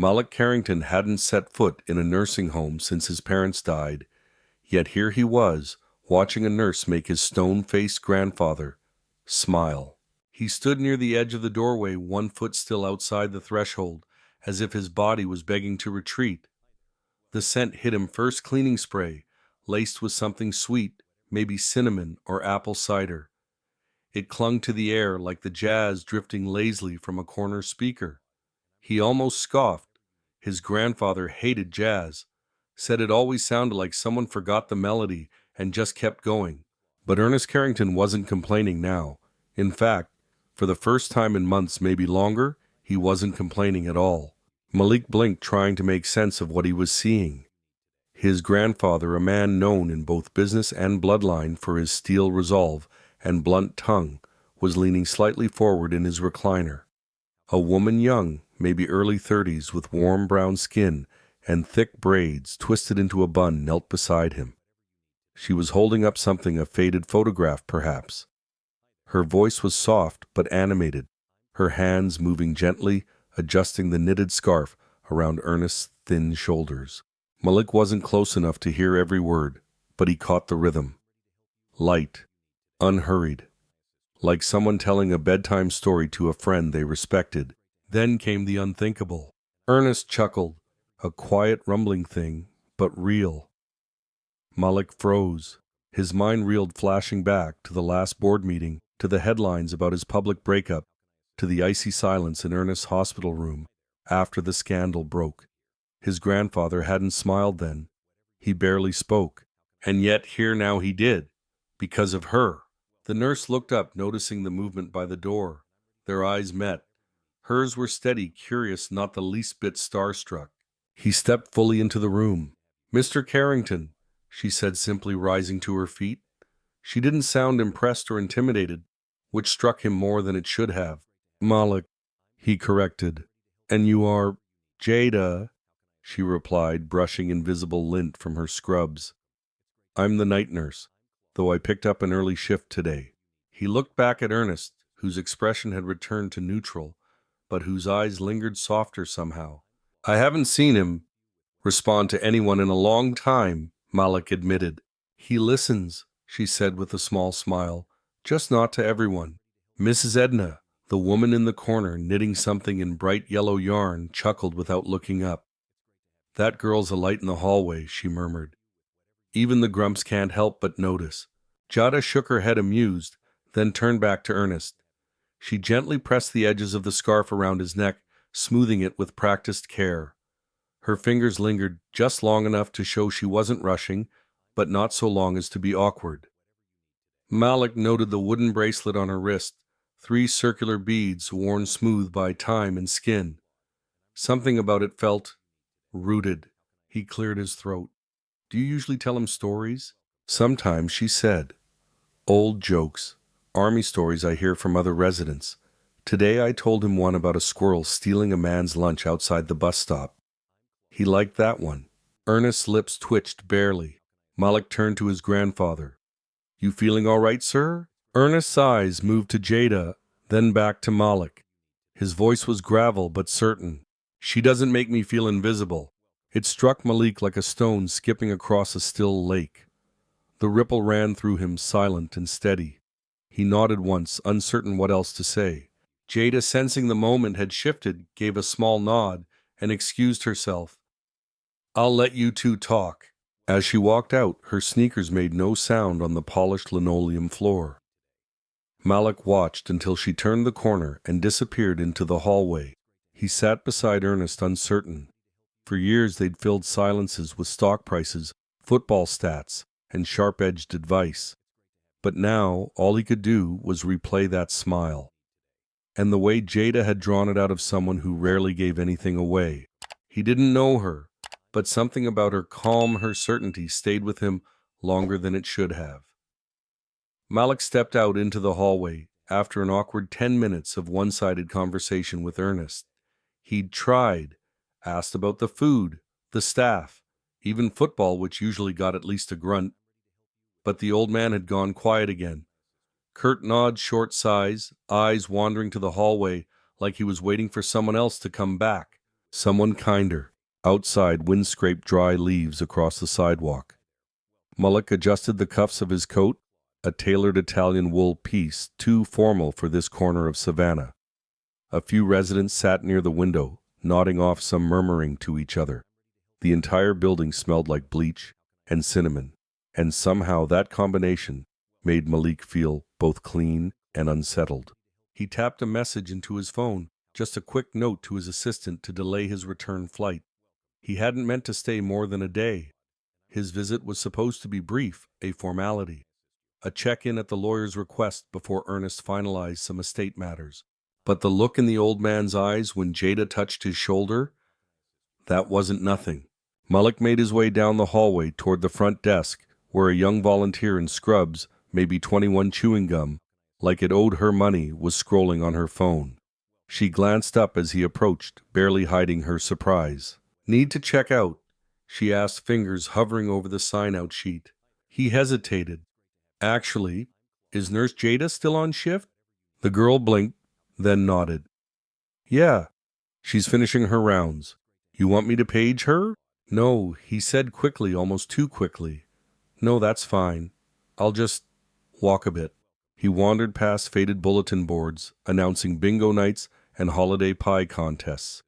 Malik Carrington hadn't set foot in a nursing home since his parents died, yet here he was, watching a nurse make his stone-faced grandfather smile. He stood near the edge of the doorway, 1 foot still outside the threshold, as if his body was begging to retreat. The scent hit him first, cleaning spray, laced with something sweet, maybe cinnamon or apple cider. It clung to the air like the jazz drifting lazily from a corner speaker. He almost scoffed. His grandfather hated jazz, said it always sounded like someone forgot the melody and just kept going. But Ernest Carrington wasn't complaining now. In fact, for the first time in months, maybe longer, he wasn't complaining at all. Malik blinked, trying to make sense of what he was seeing. His grandfather, a man known in both business and bloodline for his steel resolve and blunt tongue, was leaning slightly forward in his recliner. A woman young, maybe early 30s, with warm brown skin and thick braids twisted into a bun, knelt beside him. She was holding up something, a faded photograph perhaps. Her voice was soft but animated, her hands moving gently, adjusting the knitted scarf around Ernest's thin shoulders. Malik wasn't close enough to hear every word, but he caught the rhythm. Light, unhurried, like someone telling a bedtime story to a friend they respected. Then came the unthinkable. Ernest chuckled, a quiet rumbling thing, but real. Malik froze. His mind reeled, flashing back to the last board meeting, to the headlines about his public breakup, to the icy silence in Ernest's hospital room after the scandal broke. His grandfather hadn't smiled then. He barely spoke. And yet here now he did, because of her. The nurse looked up, noticing the movement by the door. Their eyes met. Hers were steady, curious, not the least bit starstruck. He stepped fully into the room. "Mr. Carrington," she said simply, rising to her feet. She didn't sound impressed or intimidated, which struck him more than it should have. "Malik," he corrected. "And you are Jada," she replied, brushing invisible lint from her scrubs. "I'm the night nurse, though I picked up an early shift today." He looked back at Ernest, whose expression had returned to neutral, but whose eyes lingered softer somehow. "I haven't seen him respond to anyone in a long time," Malik admitted. "He listens," she said with a small smile, "just not to everyone." Mrs. Edna, the woman in the corner knitting something in bright yellow yarn, chuckled without looking up. "That girl's a light in the hallway," she murmured. "Even the grumps can't help but notice." Jada shook her head, amused, then turned back to Ernest. She gently pressed the edges of the scarf around his neck, smoothing it with practiced care. Her fingers lingered just long enough to show she wasn't rushing, but not so long as to be awkward. Malik noted the wooden bracelet on her wrist, 3 circular beads worn smooth by time and skin. Something about it felt rooted. He cleared his throat. "Do you usually tell him stories?" "Sometimes," she said. "Old jokes. Army stories I hear from other residents. Today I told him one about a squirrel stealing a man's lunch outside the bus stop. He liked that one." Ernest's lips twitched barely. Malik turned to his grandfather. "You feeling all right, sir?" Ernest's eyes moved to Jada, then back to Malik. His voice was gravel but certain. "She doesn't make me feel invisible." It struck Malik like a stone skipping across a still lake. The ripple ran through him, silent and steady. He nodded once, uncertain what else to say. Jada, sensing the moment had shifted, gave a small nod and excused herself. "I'll let you two talk." As she walked out, her sneakers made no sound on the polished linoleum floor. Malik watched until she turned the corner and disappeared into the hallway. He sat beside Ernest, uncertain. For years they'd filled silences with stock prices, football stats, and sharp-edged advice. But now all he could do was replay that smile. And the way Jada had drawn it out of someone who rarely gave anything away. He didn't know her, but something about her calm, her certainty, stayed with him longer than it should have. Malik stepped out into the hallway after an awkward 10 minutes of one-sided conversation with Ernest. He'd tried, asked about the food, the staff, even football, which usually got at least a grunt. But the old man had gone quiet again. Curt nods, short sighs, eyes wandering to the hallway like he was waiting for someone else to come back. Someone kinder. Outside, wind scraped dry leaves across the sidewalk. Malik adjusted the cuffs of his coat, a tailored Italian wool piece too formal for this corner of Savannah. A few residents sat near the window, nodding off some murmuring to each other. The entire building smelled like bleach and cinnamon, and somehow that combination made Malik feel both clean and unsettled. He tapped a message into his phone, just a quick note to his assistant to delay his return flight. He hadn't meant to stay more than a day. His visit was supposed to be brief, a formality, a check-in at the lawyer's request before Ernest finalized some estate matters. But the look in the old man's eyes when Jada touched his shoulder, that wasn't nothing. Malik made his way down the hallway toward the front desk, where a young volunteer in scrubs, maybe 21, chewing gum, like it owed her money, was scrolling on her phone. She glanced up as he approached, barely hiding her surprise. "Need to check out?" she asked, fingers hovering over the sign-out sheet. He hesitated. "Actually, is Nurse Jada still on shift?" The girl blinked, then nodded. "Yeah, she's finishing her rounds. You want me to page her?" "No," he said quickly, almost too quickly. "No, that's fine. I'll just walk a bit." He wandered past faded bulletin boards announcing bingo nights and holiday pie contests.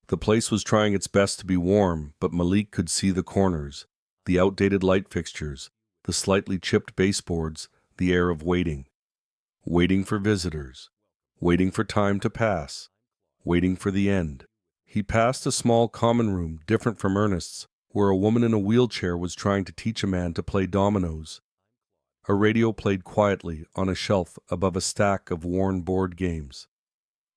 The place was trying its best to be warm, but Malik could see the corners, the outdated light fixtures, the slightly chipped baseboards, the air of waiting. Waiting for visitors. Waiting for time to pass. Waiting for the end. He passed a small common room, different from Ernest's, where a woman in a wheelchair was trying to teach a man to play dominoes. A radio played quietly on a shelf above a stack of worn board games.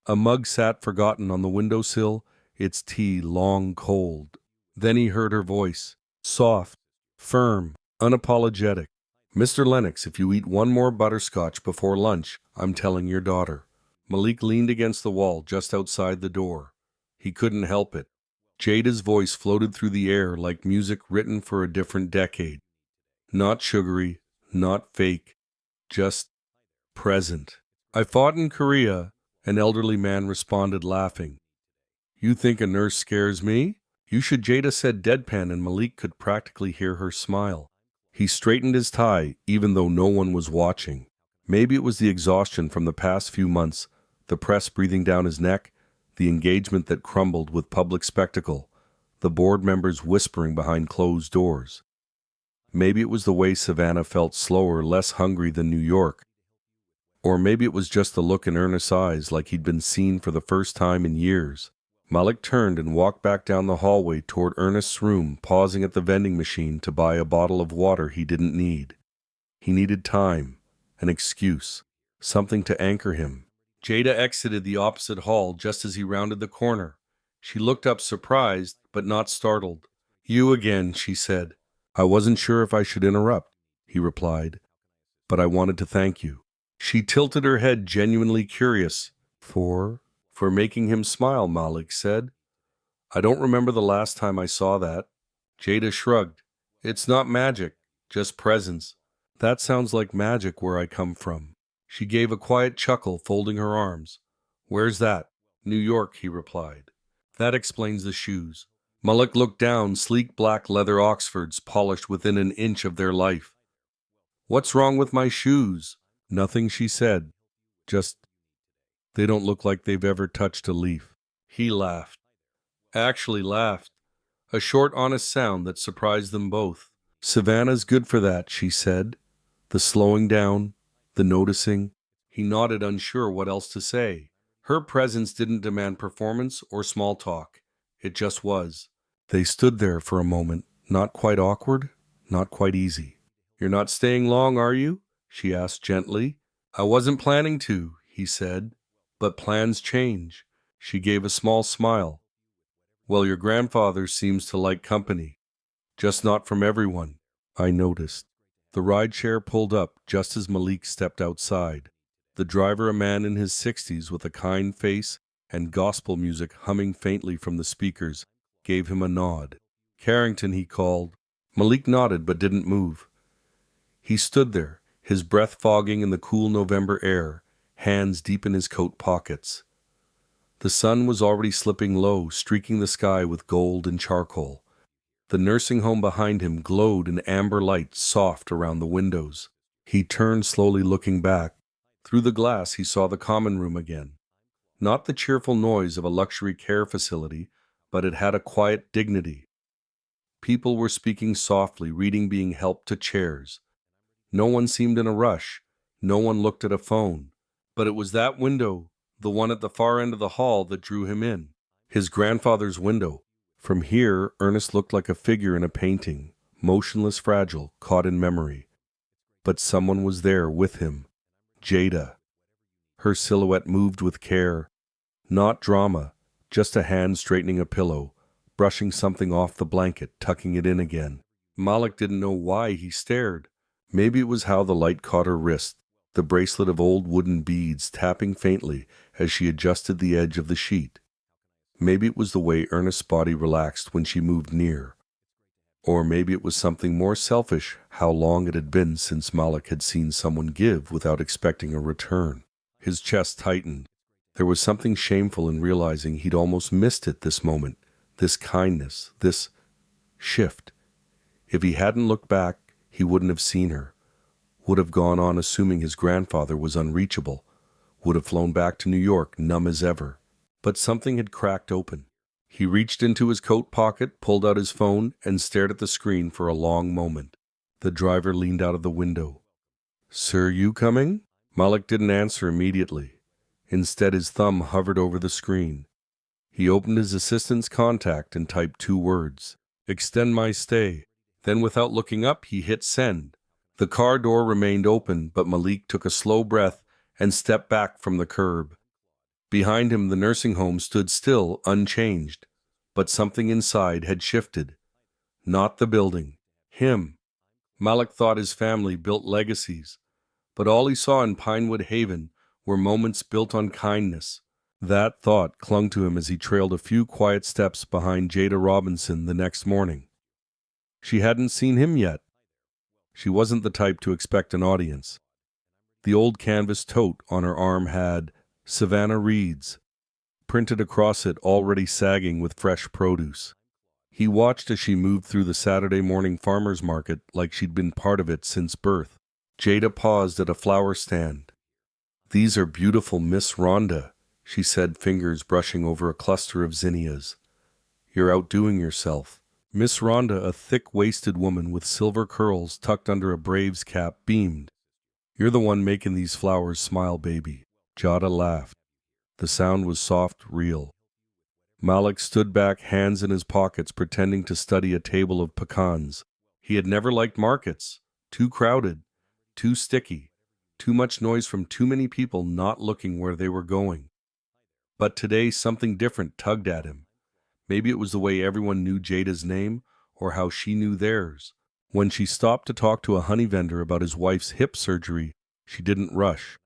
A mug sat forgotten on the windowsill, its tea long cold. Then he heard her voice, soft, firm, unapologetic. "Mr. Lennox, if you eat one more butterscotch before lunch, I'm telling your daughter." Malik leaned against the wall just outside the door. He couldn't help it. Jada's voice floated through the air like music written for a different decade. Not sugary, not fake, just present. "I fought in Korea," an elderly man responded, laughing. "You think a nurse scares me? You should." Jada said deadpan, and Malik could practically hear her smile. He straightened his tie, even though no one was watching. Maybe it was the exhaustion from the past few months, the press breathing down his neck, the engagement that crumbled with public spectacle, the board members whispering behind closed doors. Maybe it was the way Savannah felt slower, less hungry than New York. Or maybe it was just the look in Ernest's eyes, like he'd been seen for the first time in years. Malik turned and walked back down the hallway toward Ernest's room, pausing at the vending machine to buy a bottle of water he didn't need. He needed time, an excuse, something to anchor him. Jada exited the opposite hall just as he rounded the corner. She looked up surprised, but not startled. "You again," she said. "I wasn't sure if I should interrupt," he replied, "but I wanted to thank you." She tilted her head, genuinely curious. For making him smile," Malik said. "I don't remember the last time I saw that." Jada shrugged. "It's not magic, just presence." "That sounds like magic where I come from." She gave a quiet chuckle, folding her arms. "Where's that?" "New York," he replied. "That explains the shoes." Malik looked down, sleek black leather Oxfords polished within an inch of their life. "What's wrong with my shoes?" "Nothing," she said. "Just, they don't look like they've ever touched a leaf." He laughed. Actually laughed. A short, honest sound that surprised them both. "Savannah's good for that," she said. "The slowing down, the noticing." He nodded, unsure what else to say. Her presence didn't demand performance or small talk. It just was. They stood there for a moment, not quite awkward, not quite easy. "You're not staying long, are you?" she asked gently. "I wasn't planning to," he said. "But plans change." She gave a small smile. "Well, your grandfather seems to like company. Just not from everyone." I noticed. The rideshare pulled up just as Malik stepped outside. The driver, a man in his 60s with a kind face and gospel music humming faintly from the speakers, gave him a nod. "Carrington," he called. Malik nodded but didn't move. He stood there, his breath fogging in the cool November air, hands deep in his coat pockets. The sun was already slipping low, streaking the sky with gold and charcoal. The nursing home behind him glowed in amber light, soft around the windows. He turned slowly, looking back. Through the glass he saw the common room again. Not the cheerful noise of a luxury care facility, but it had a quiet dignity. People were speaking softly, reading being helped to chairs. No one seemed in a rush. No one looked at a phone. But it was that window, the one at the far end of the hall, that drew him in. His grandfather's window. From here, Ernest looked like a figure in a painting, motionless, fragile, caught in memory. But someone was there with him. Jada. Her silhouette moved with care. Not drama, just a hand straightening a pillow, brushing something off the blanket, tucking it in again. Malik didn't know why he stared. Maybe it was how the light caught her wrist, the bracelet of old wooden beads tapping faintly as she adjusted the edge of the sheet. Maybe it was the way Ernest's body relaxed when she moved near. Or maybe it was something more selfish, how long it had been since Malik had seen someone give without expecting a return. His chest tightened. There was something shameful in realizing he'd almost missed it this moment, this kindness, this shift. If he hadn't looked back, he wouldn't have seen her, would have gone on assuming his grandfather was unreachable, would have flown back to New York, numb as ever. But something had cracked open. He reached into his coat pocket, pulled out his phone, and stared at the screen for a long moment. The driver leaned out of the window. "Sir, you coming?" Malik didn't answer immediately. Instead, his thumb hovered over the screen. He opened his assistant's contact and typed 2 words. "Extend my stay." Then, without looking up, he hit send. The car door remained open, but Malik took a slow breath and stepped back from the curb. Behind him, the nursing home stood still, unchanged. But something inside had shifted. Not the building. Him. Malik thought his family built legacies. But all he saw in Pinewood Haven were moments built on kindness. That thought clung to him as he trailed a few quiet steps behind Jada Robinson the next morning. She hadn't seen him yet. She wasn't the type to expect an audience. The old canvas tote on her arm had Savannah Reeds printed across it, already sagging with fresh produce. He watched as she moved through the Saturday morning farmer's market like she'd been part of it since birth. Jada paused at a flower stand. "These are beautiful, Miss Rhonda," she said, fingers brushing over a cluster of zinnias. "You're outdoing yourself." Miss Rhonda, a thick-waisted woman with silver curls tucked under a Braves cap, beamed. "You're the one making these flowers smile, baby." Jada laughed. The sound was soft, real. Malik stood back, hands in his pockets, pretending to study a table of pecans. He had never liked markets. Too crowded, too sticky, too much noise from too many people not looking where they were going. But today something different tugged at him. Maybe it was the way everyone knew Jada's name, or how she knew theirs. When she stopped to talk to a honey vendor about his wife's hip surgery, she didn't rush.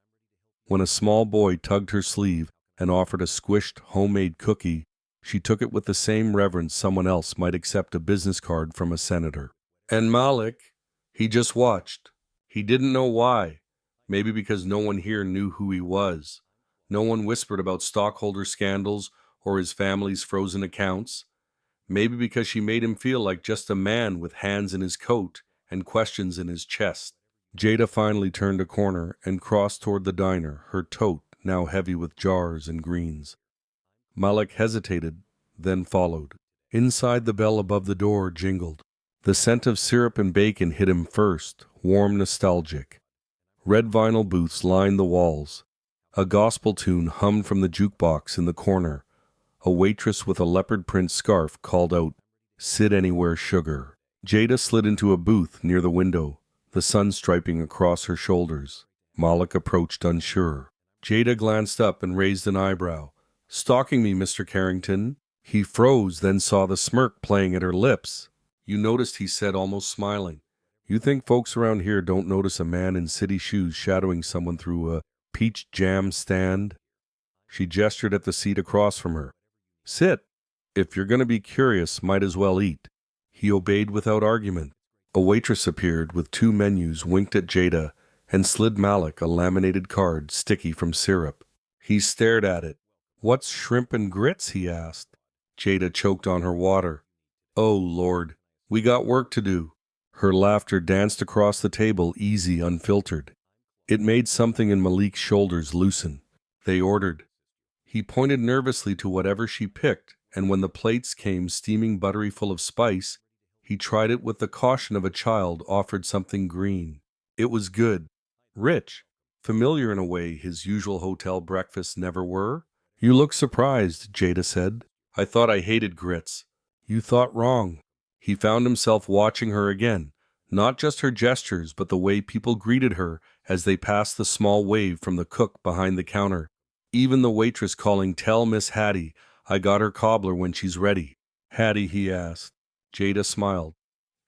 When a small boy tugged her sleeve and offered a squished, homemade cookie, she took it with the same reverence someone else might accept a business card from a senator. And Malik, he just watched. He didn't know why. Maybe because no one here knew who he was. No one whispered about stockholder scandals or his family's frozen accounts. Maybe because she made him feel like just a man with hands in his coat and questions in his chest. Jada finally turned a corner and crossed toward the diner, her tote now heavy with jars and greens. Malik hesitated, then followed. Inside, the bell above the door jingled. The scent of syrup and bacon hit him first, warm, nostalgic. Red vinyl booths lined the walls. A gospel tune hummed from the jukebox in the corner. A waitress with a leopard print scarf called out, "Sit anywhere, sugar." Jada slid into a booth near the window, the sun striping across her shoulders. Malik approached unsure. Jada glanced up and raised an eyebrow. "Stalking me, Mr. Carrington?" He froze, then saw the smirk playing at her lips. "You noticed," he said, almost smiling. "You think folks around here don't notice a man in city shoes shadowing someone through a peach jam stand?" She gestured at the seat across from her. "Sit. If you're going to be curious, might as well eat." He obeyed without argument. A waitress appeared with 2 menus, winked at Jada, and slid Malik a laminated card, sticky from syrup. He stared at it. What's shrimp and grits? He asked. Jada choked on her water. Oh, Lord, we got work to do. Her laughter danced across the table, easy, unfiltered. It made something in Malik's shoulders loosen. They ordered. He pointed nervously to whatever she picked, and when the plates came steaming buttery full of spice, he tried it with the caution of a child offered something green. It was good, rich, familiar in a way his usual hotel breakfasts never were. You look surprised, Jada said. I thought I hated grits. You thought wrong. He found himself watching her again, not just her gestures, but the way people greeted her as they passed the small wave from the cook behind the counter. Even the waitress calling, "Tell Miss Hattie I got her cobbler when she's ready." Hattie, he asked. Jada smiled.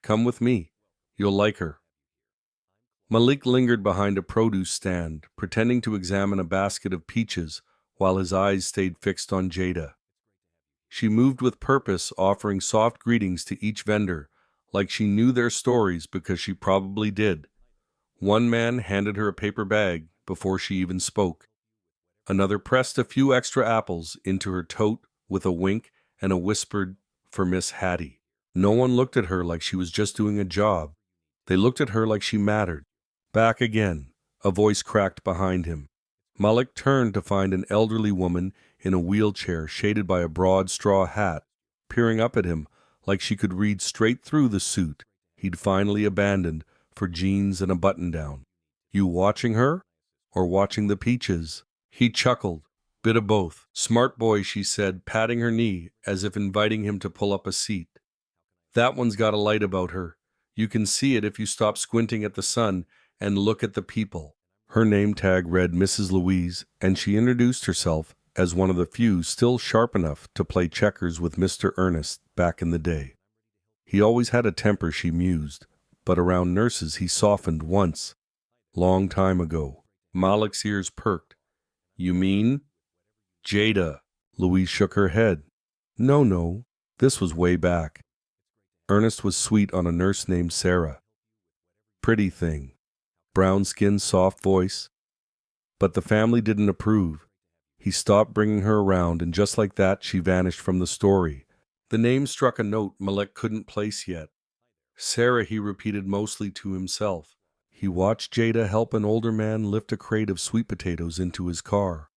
Come with me. You'll like her. Malik lingered behind a produce stand, pretending to examine a basket of peaches while his eyes stayed fixed on Jada. She moved with purpose, offering soft greetings to each vendor, like she knew their stories because she probably did. One man handed her a paper bag before she even spoke. Another pressed a few extra apples into her tote with a wink and a whispered, "For Miss Hattie." No one looked at her like she was just doing a job. They looked at her like she mattered. Back again, a voice cracked behind him. Malik turned to find an elderly woman in a wheelchair shaded by a broad straw hat, peering up at him like she could read straight through the suit he'd finally abandoned for jeans and a button-down. You watching her? Or watching the peaches? He chuckled. Bit of both. Smart boy, she said, patting her knee as if inviting him to pull up a seat. That one's got a light about her. You can see it if you stop squinting at the sun and look at the people. Her name tag read Mrs. Louise, and she introduced herself as one of the few still sharp enough to play checkers with Mr. Ernest back in the day. He always had a temper, she mused, but around nurses he softened once. Long time ago. Malik's ears perked. You mean? Jada. Louise shook her head. No, this was way back. Ernest was sweet on a nurse named Sarah. Pretty thing. Brown skin, soft voice. But the family didn't approve. He stopped bringing her around, and just like that, she vanished from the story. The name struck a note Malik couldn't place yet. Sarah, he repeated mostly to himself. He watched Jada help an older man lift a crate of sweet potatoes into his car.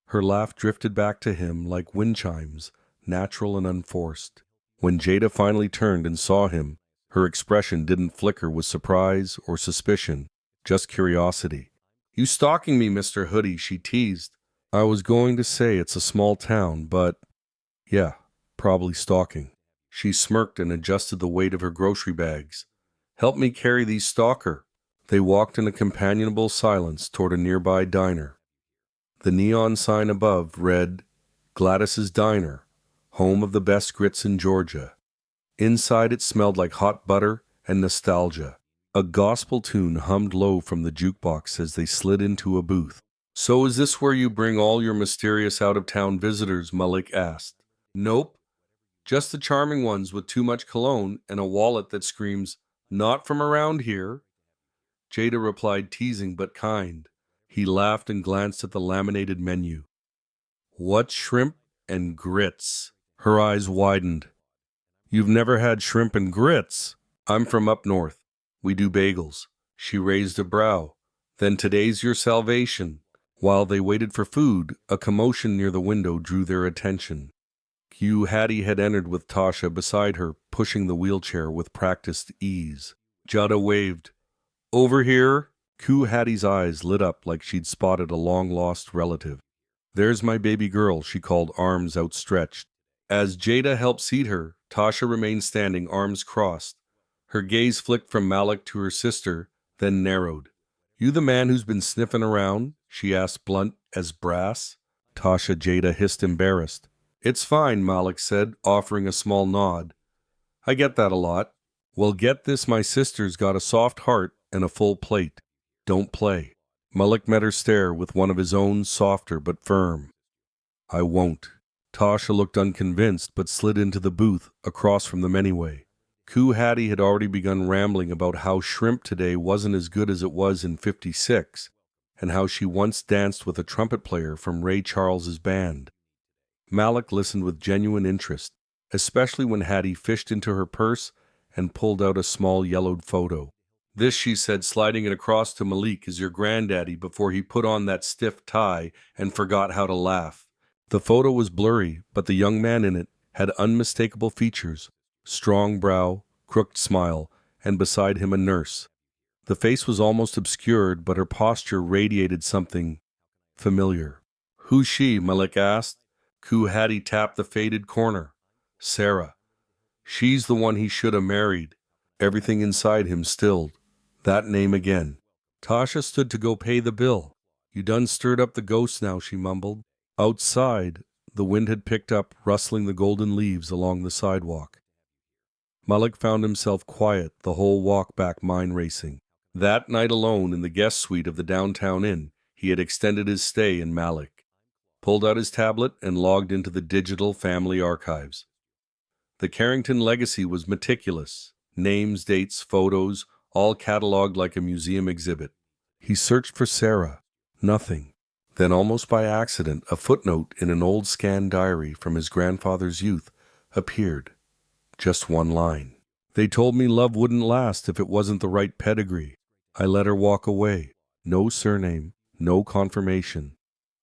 Her laugh drifted back to him like wind chimes, natural and unforced. When Jada finally turned and saw him, her expression didn't flicker with surprise or suspicion, just curiosity. You stalking me, Mr. Hoodie, she teased. I was going to say it's a small town, but yeah, probably stalking. She smirked and adjusted the weight of her grocery bags. Help me carry these, stalker. They walked in a companionable silence toward a nearby diner. The neon sign above read, Gladys's Diner, home of the best grits in Georgia. Inside it smelled like hot butter and nostalgia. A gospel tune hummed low from the jukebox as they slid into a booth. So is this where you bring all your mysterious out-of-town visitors? Malik asked. Nope. Just the charming ones with too much cologne and a wallet that screams, not from around here. Jada replied, teasing but kind. He laughed and glanced at the laminated menu. What shrimp and grits? Her eyes widened. You've never had shrimp and grits? I'm from up north. We do bagels. She raised a brow. Then today's your salvation. While they waited for food, a commotion near the window drew their attention. Hattie had entered with Tasha beside her, pushing the wheelchair with practiced ease. Jada waved. Over here? Hattie's eyes lit up like she'd spotted a long-lost relative. There's my baby girl, she called, arms outstretched. As Jada helped seat her, Tasha remained standing, arms crossed. Her gaze flicked from Malik to her sister, then narrowed. You the man who's been sniffing around? She asked, blunt as brass. Jada hissed, embarrassed. It's fine, Malik said, offering a small nod. I get that a lot. Well, get this, my sister's got a soft heart and a full plate. Don't play. Malik met her stare with one of his own, softer but firm. I won't. Tasha looked unconvinced but slid into the booth across from them anyway. Hattie had already begun rambling about how shrimp today wasn't as good as it was in '56, and how she once danced with a trumpet player from Ray Charles's band. Malik listened with genuine interest, especially when Hattie fished into her purse and pulled out a small yellowed photo. This, she said, sliding it across to Malik, is your granddaddy before he put on that stiff tie and forgot how to laugh. The photo was blurry, but the young man in it had unmistakable features: strong brow, crooked smile, and beside him a nurse. The face was almost obscured, but her posture radiated something familiar. Who's she? Malik asked. Hattie tapped the faded corner. Sarah. She's the one he should have married. Everything inside him stilled. That name again. Tasha stood to go pay the bill. You done stirred up the ghost now, she mumbled. Outside, the wind had picked up, rustling the golden leaves along the sidewalk. Malik found himself quiet the whole walk back, mind racing. That night alone in the guest suite of the downtown inn, he had extended his stay in Malik, pulled out his tablet and logged into the digital family archives. The Carrington legacy was meticulous. Names, dates, photos, all catalogued like a museum exhibit. He searched for Sarah. Nothing. Then, almost by accident, a footnote in an old scanned diary from his grandfather's youth appeared. Just one line. They told me love wouldn't last if it wasn't the right pedigree. I let her walk away. No surname, no confirmation.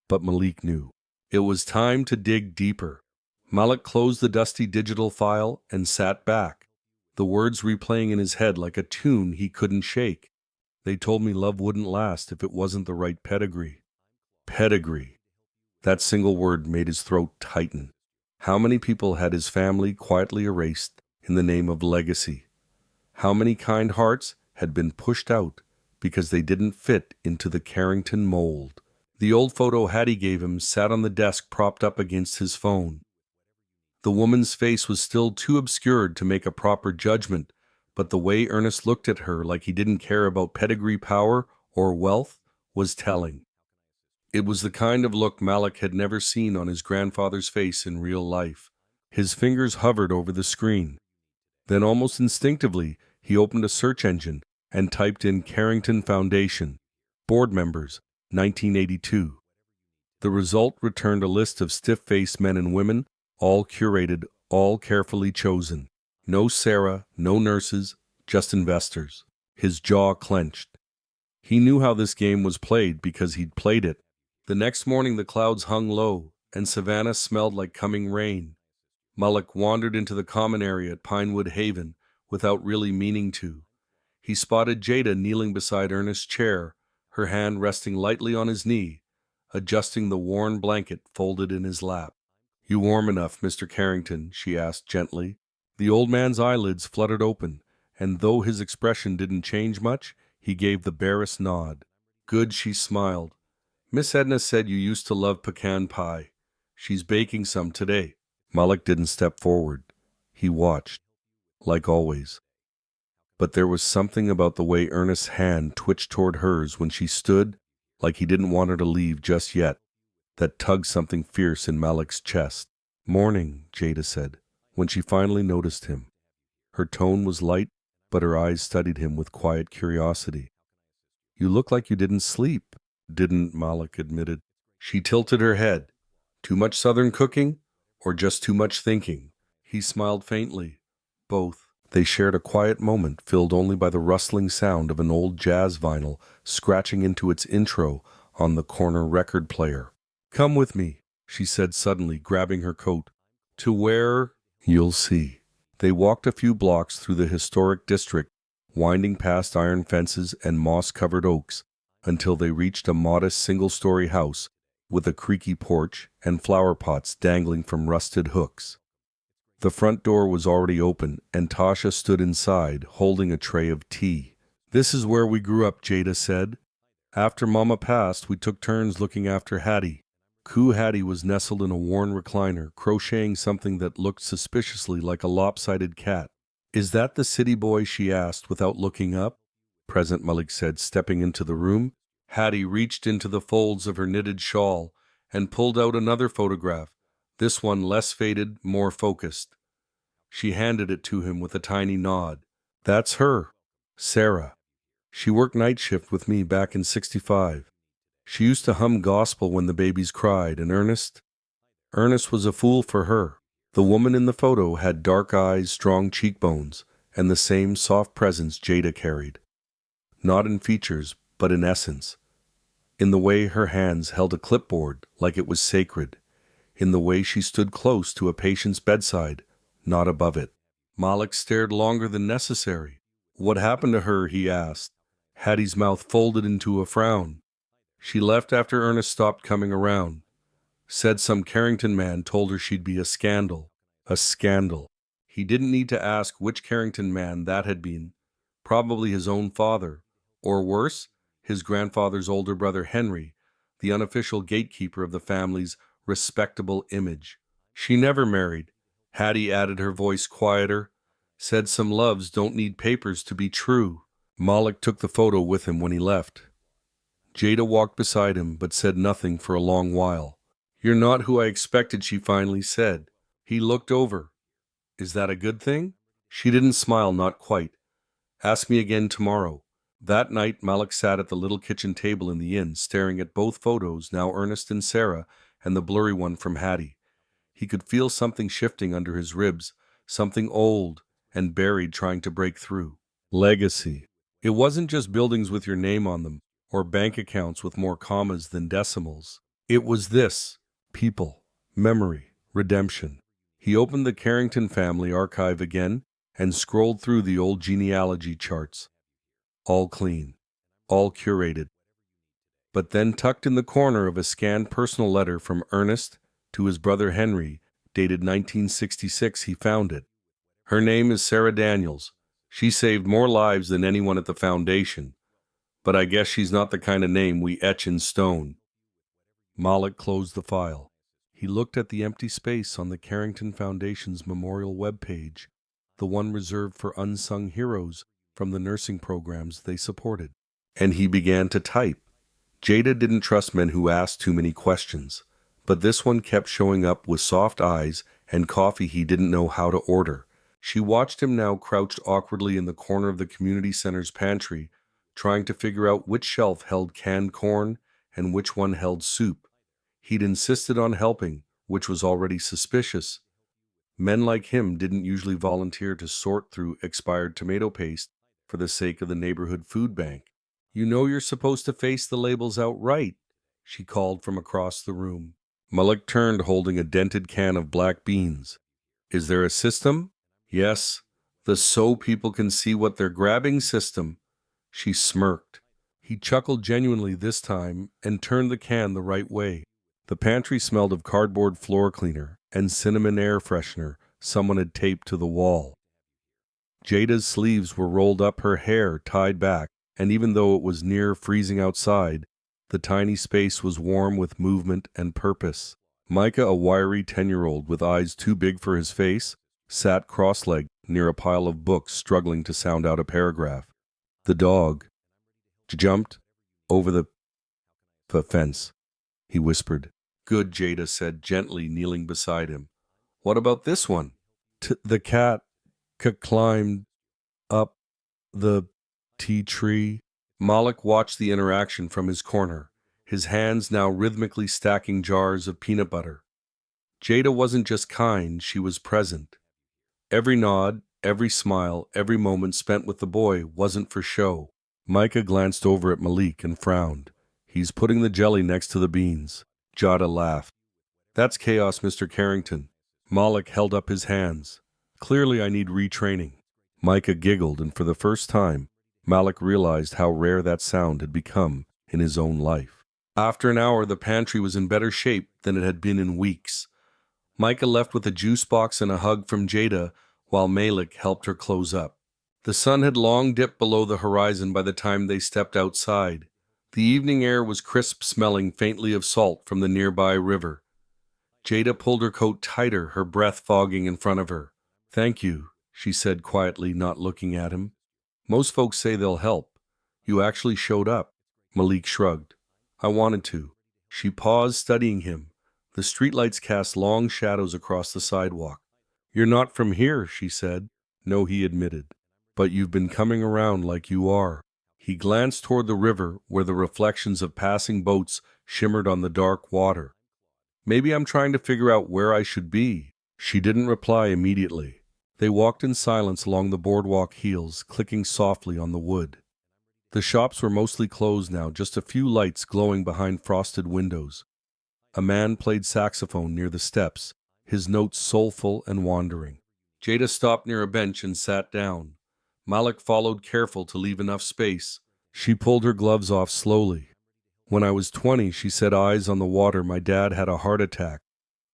But Malik knew. It was time to dig deeper. Malik closed the dusty digital file and sat back, the words replaying in his head like a tune he couldn't shake. They told me love wouldn't last if it wasn't the right pedigree. Pedigree. That single word made his throat tighten. How many people had his family quietly erased in the name of legacy? How many kind hearts had been pushed out because they didn't fit into the Carrington mold? The old photo Hattie gave him sat on the desk propped up against his phone. The woman's face was still too obscured to make a proper judgment, but the way Ernest looked at her like he didn't care about pedigree, power, or wealth was telling. It was the kind of look Malik had never seen on his grandfather's face in real life. His fingers hovered over the screen. Then almost instinctively, he opened a search engine and typed in Carrington Foundation, board members, 1982. The result returned a list of stiff-faced men and women, all curated, all carefully chosen. No Sarah, no nurses, just investors. His jaw clenched. He knew how this game was played because he'd played it. The next morning the clouds hung low, and Savannah smelled like coming rain. Malik wandered into the common area at Pinewood Haven without really meaning to. He spotted Jada kneeling beside Ernest's chair, her hand resting lightly on his knee, adjusting the worn blanket folded in his lap. You warm enough, Mr. Carrington? She asked gently. The old man's eyelids fluttered open, and though his expression didn't change much, he gave the barest nod. Good, she smiled. Miss Edna said you used to love pecan pie. She's baking some today. Malik didn't step forward. He watched, like always. But there was something about the way Ernest's hand twitched toward hers when she stood, like he didn't want her to leave just yet, that tugged something fierce in Malik's chest. Morning, Jada said, when she finally noticed him. Her tone was light, but her eyes studied him with quiet curiosity. You look like you didn't sleep. Didn't, Malik admitted. She tilted her head. Too much Southern cooking, or just too much thinking? He smiled faintly. Both. They shared a quiet moment filled only by the rustling sound of an old jazz vinyl scratching into its intro on the corner record player. Come with me, she said suddenly, grabbing her coat. To where? You'll see. They walked a few blocks through the historic district, winding past iron fences and moss-covered oaks, until they reached a modest single-story house with a creaky porch and flower pots dangling from rusted hooks. The front door was already open, and Tasha stood inside, holding a tray of tea. This is where we grew up, Jada said. After Mama passed, we took turns looking after Hattie. Hattie was nestled in a worn recliner, crocheting something that looked suspiciously like a lopsided cat. Is that the city boy? She asked without looking up. Present, Malik said, stepping into the room. Hattie reached into the folds of her knitted shawl and pulled out another photograph, this one less faded, more focused. She handed it to him with a tiny nod. That's her, Sarah. She worked night shift with me back in '65. She used to hum gospel when the babies cried, and Ernest, Ernest was a fool for her. The woman in the photo had dark eyes, strong cheekbones, and the same soft presence Jada carried. Not in features, but in essence. In the way her hands held a clipboard like it was sacred. In the way she stood close to a patient's bedside, not above it. Malik stared longer than necessary. What happened to her, he asked. Hattie's mouth folded into a frown. She left after Ernest stopped coming around. Said some Carrington man told her she'd be a scandal. A scandal. He didn't need to ask which Carrington man that had been. Probably his own father. Or worse, his grandfather's older brother Henry, the unofficial gatekeeper of the family's respectable image. She never married. Hattie added, her voice quieter. Said some loves don't need papers to be true. Malik took the photo with him when he left. Jada walked beside him but said nothing for a long while. You're not who I expected, she finally said. He looked over. Is that a good thing? She didn't smile, not quite. Ask me again tomorrow. That night, Malik sat at the little kitchen table in the inn, staring at both photos, now Ernest and Sarah, and the blurry one from Hattie. He could feel something shifting under his ribs, something old and buried trying to break through. Legacy. It wasn't just buildings with your name on them, or bank accounts with more commas than decimals. It was this: people, memory, redemption. He opened the Carrington family archive again and scrolled through the old genealogy charts. All clean, all curated. But then tucked in the corner of a scanned personal letter from Ernest to his brother Henry, dated 1966, he found it. Her name is Sarah Daniels. She saved more lives than anyone at the foundation. But I guess she's not the kind of name we etch in stone. Malik closed the file. He looked at the empty space on the Carrington Foundation's memorial webpage, the one reserved for unsung heroes from the nursing programs they supported. And he began to type. Jada didn't trust men who asked too many questions, but this one kept showing up with soft eyes and coffee he didn't know how to order. She watched him now crouched awkwardly in the corner of the community center's pantry, trying to figure out which shelf held canned corn and which one held soup. He'd insisted on helping, which was already suspicious. Men like him didn't usually volunteer to sort through expired tomato paste for the sake of the neighborhood food bank. You know you're supposed to face the labels outright, she called from across the room. Malik turned, holding a dented can of black beans. Is there a system? Yes, the so people can see what they're grabbing system. She smirked. He chuckled genuinely this time and turned the can the right way. The pantry smelled of cardboard floor cleaner and cinnamon air freshener someone had taped to the wall. Jada's sleeves were rolled up, her hair tied back, and even though it was near freezing outside, the tiny space was warm with movement and purpose. Micah, a wiry 10-year-old with eyes too big for his face, sat cross-legged near a pile of books, struggling to sound out a paragraph. The dog jumped over the fence, he whispered. Good, Jada said gently, kneeling beside him. What about this one? The cat climbed up the tea tree. Malik watched the interaction from his corner, his hands now rhythmically stacking jars of peanut butter. Jada wasn't just kind, she was present. Every nod, every smile, every moment spent with the boy wasn't for show. Micah glanced over at Malik and frowned. He's putting the jelly next to the beans. Jada laughed. That's chaos, Mr. Carrington. Malik held up his hands. Clearly I need retraining. Micah giggled, and for the first time, Malik realized how rare that sound had become in his own life. After an hour, the pantry was in better shape than it had been in weeks. Micah left with a juice box and a hug from Jada, while Malik helped her close up. The sun had long dipped below the horizon by the time they stepped outside. The evening air was crisp, smelling faintly of salt from the nearby river. Jada pulled her coat tighter, her breath fogging in front of her. Thank you, she said quietly, not looking at him. Most folks say they'll help. You actually showed up. Malik shrugged. I wanted to. She paused, studying him. The streetlights cast long shadows across the sidewalk. You're not from here, she said. No, he admitted. But you've been coming around like you are. He glanced toward the river, where the reflections of passing boats shimmered on the dark water. Maybe I'm trying to figure out where I should be. She didn't reply immediately. They walked in silence along the boardwalk, heels clicking softly on the wood. The shops were mostly closed now, just a few lights glowing behind frosted windows. A man played saxophone near the steps, his notes soulful and wandering. Jada stopped near a bench and sat down. Malik followed, careful to leave enough space. She pulled her gloves off slowly. When I was 20, she said, eyes on the water, my dad had a heart attack.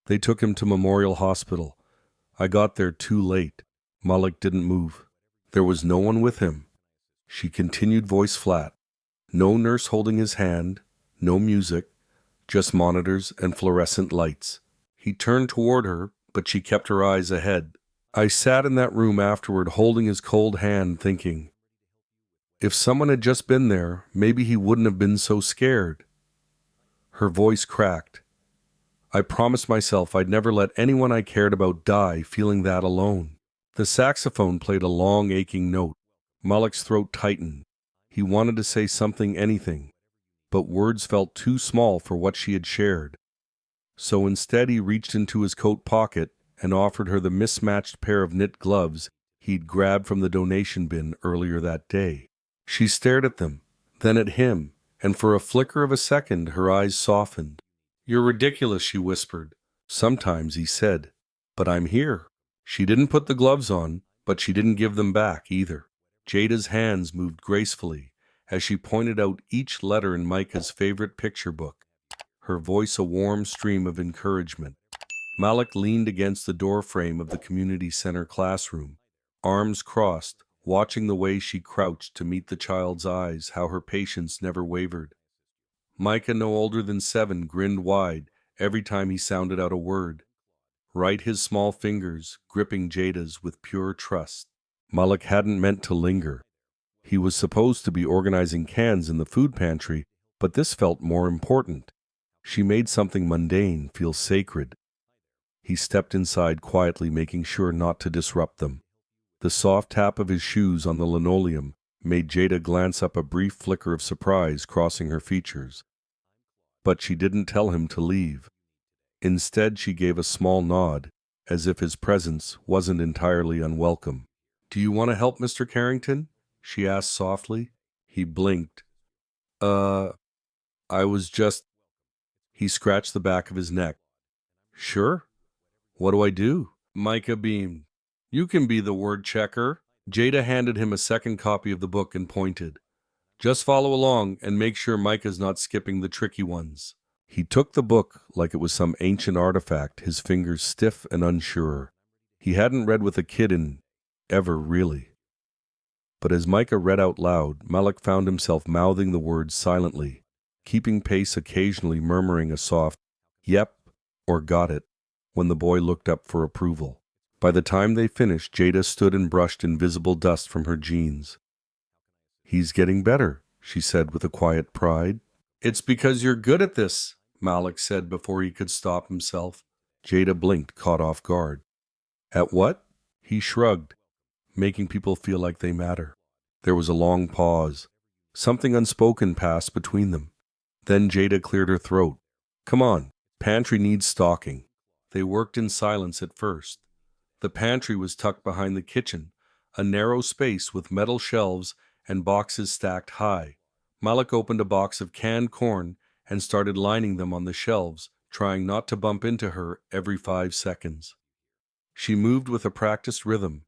They took him to Memorial Hospital. I got there too late. Malik didn't move. There was no one with him. She continued, voice flat. No nurse holding his hand, no music, just monitors and fluorescent lights. He turned toward her, but she kept her eyes ahead. I sat in that room afterward, holding his cold hand, thinking, if someone had just been there, maybe he wouldn't have been so scared. Her voice cracked. I promised myself I'd never let anyone I cared about die feeling that alone. The saxophone played a long, aching note. Malik's throat tightened. He wanted to say something, anything, but words felt too small for what she had shared. So instead he reached into his coat pocket and offered her the mismatched pair of knit gloves he'd grabbed from the donation bin earlier that day. She stared at them, then at him, and for a flicker of a second her eyes softened. You're ridiculous, she whispered. Sometimes, he said, but I'm here. She didn't put the gloves on, but she didn't give them back either. Jada's hands moved gracefully as she pointed out each letter in Micah's favorite picture book, her voice a warm stream of encouragement. Malik leaned against the doorframe of the community center classroom, arms crossed, watching the way she crouched to meet the child's eyes, how her patience never wavered. Micah, no older than 7, grinned wide every time he sounded out a word, right, his small fingers gripping Jada's with pure trust. Malik hadn't meant to linger. He was supposed to be organizing cans in the food pantry, but this felt more important. She made something mundane feel sacred. He stepped inside quietly, making sure not to disrupt them. The soft tap of his shoes on the linoleum made Jada glance up, a brief flicker of surprise crossing her features. But she didn't tell him to leave. Instead, she gave a small nod, as if his presence wasn't entirely unwelcome. Do you want to help, Mr. Carrington? She asked softly. He blinked. I was just... He scratched the back of his neck. Sure. What do I do? Micah beamed. You can be the word checker. Jada handed him a second copy of the book and pointed. Just follow along and make sure Micah's not skipping the tricky ones. He took the book like it was some ancient artifact, his fingers stiff and unsure. He hadn't read with a kid in ever, really. But as Micah read out loud, Malik found himself mouthing the words silently, keeping pace, occasionally murmuring a soft, yep, or got it, when the boy looked up for approval. By the time they finished, Jada stood and brushed invisible dust from her jeans. He's getting better, she said with a quiet pride. It's because you're good at this, Malik said before he could stop himself. Jada blinked, caught off guard. At what? He shrugged, making people feel like they matter. There was a long pause. Something unspoken passed between them. Then Jada cleared her throat. Come on, pantry needs stocking. They worked in silence at first. The pantry was tucked behind the kitchen, a narrow space with metal shelves and boxes stacked high. Malik opened a box of canned corn and started lining them on the shelves, trying not to bump into her every 5 seconds. She moved with a practiced rhythm,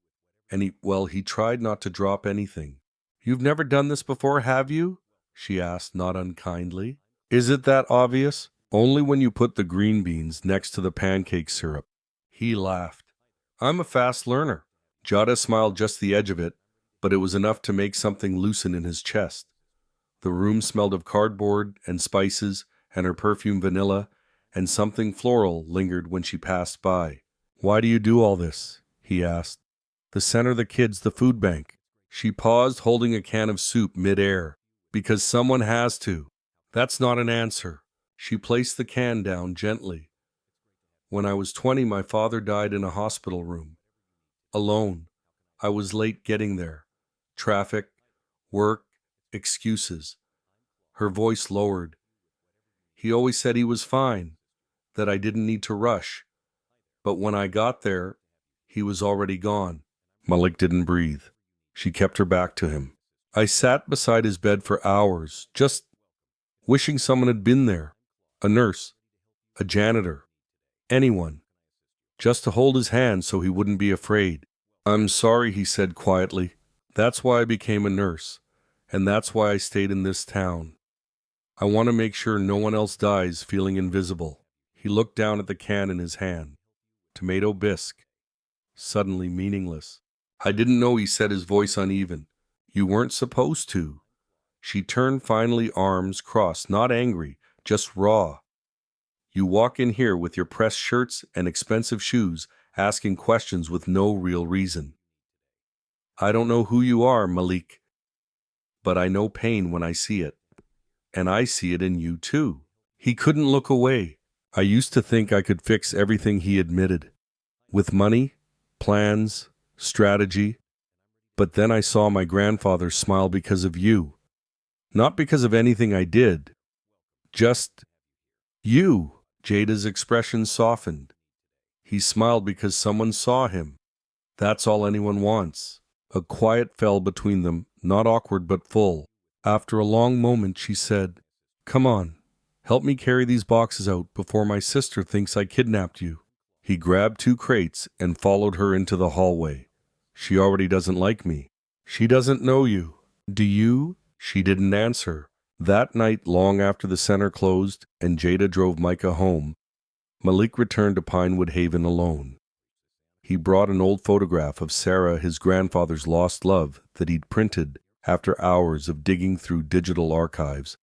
and he tried not to drop anything. You've never done this before, have you? She asked, not unkindly. Is it that obvious? Only when you put the green beans next to the pancake syrup. He laughed. I'm a fast learner. Jada smiled, just the edge of it, but it was enough to make something loosen in his chest. The room smelled of cardboard and spices, and her perfume vanilla, and something floral lingered when she passed by. Why do you do all this? He asked. The center, the kids, the food bank. She paused, holding a can of soup mid-air. Because someone has to. That's not an answer. She placed the can down gently. When I was 20, my father died in a hospital room. Alone. I was late getting there. Traffic, work, excuses. Her voice lowered. He always said he was fine. that I didn't need to rush. But when I got there, he was already gone. Malik didn't breathe. She kept her back to him. I sat beside his bed for hours, just wishing someone had been there. A nurse, a janitor, anyone, just to hold his hand so he wouldn't be afraid. I'm sorry, he said quietly. That's why I became a nurse, and that's why I stayed in this town. I want to make sure no one else dies feeling invisible. He looked down at the can in his hand. Tomato bisque. Suddenly meaningless. I didn't know, he said, his voice uneven. You weren't supposed to. She turned finally, arms crossed, not angry, just raw. You walk in here with your pressed shirts and expensive shoes, asking questions with no real reason. I don't know who you are, Malik, but I know pain when I see it. And I see it in you, too. He couldn't look away. I used to think I could fix everything, he admitted. With money, plans, strategy. But then I saw my grandfather smile because of you. Not because of anything I did. Just you. Jada's expression softened. He smiled because someone saw him. That's all anyone wants. A quiet fell between them, not awkward but full. After a long moment, she said, Come on, help me carry these boxes out before my sister thinks I kidnapped you. He grabbed 2 crates and followed her into the hallway. She already doesn't like me. She doesn't know you. Do you? She didn't answer. That night, long after the center closed and Jada drove Micah home, Malik returned to Pinewood Haven alone. He brought an old photograph of Sarah, his grandfather's lost love, that he'd printed after hours of digging through digital archives.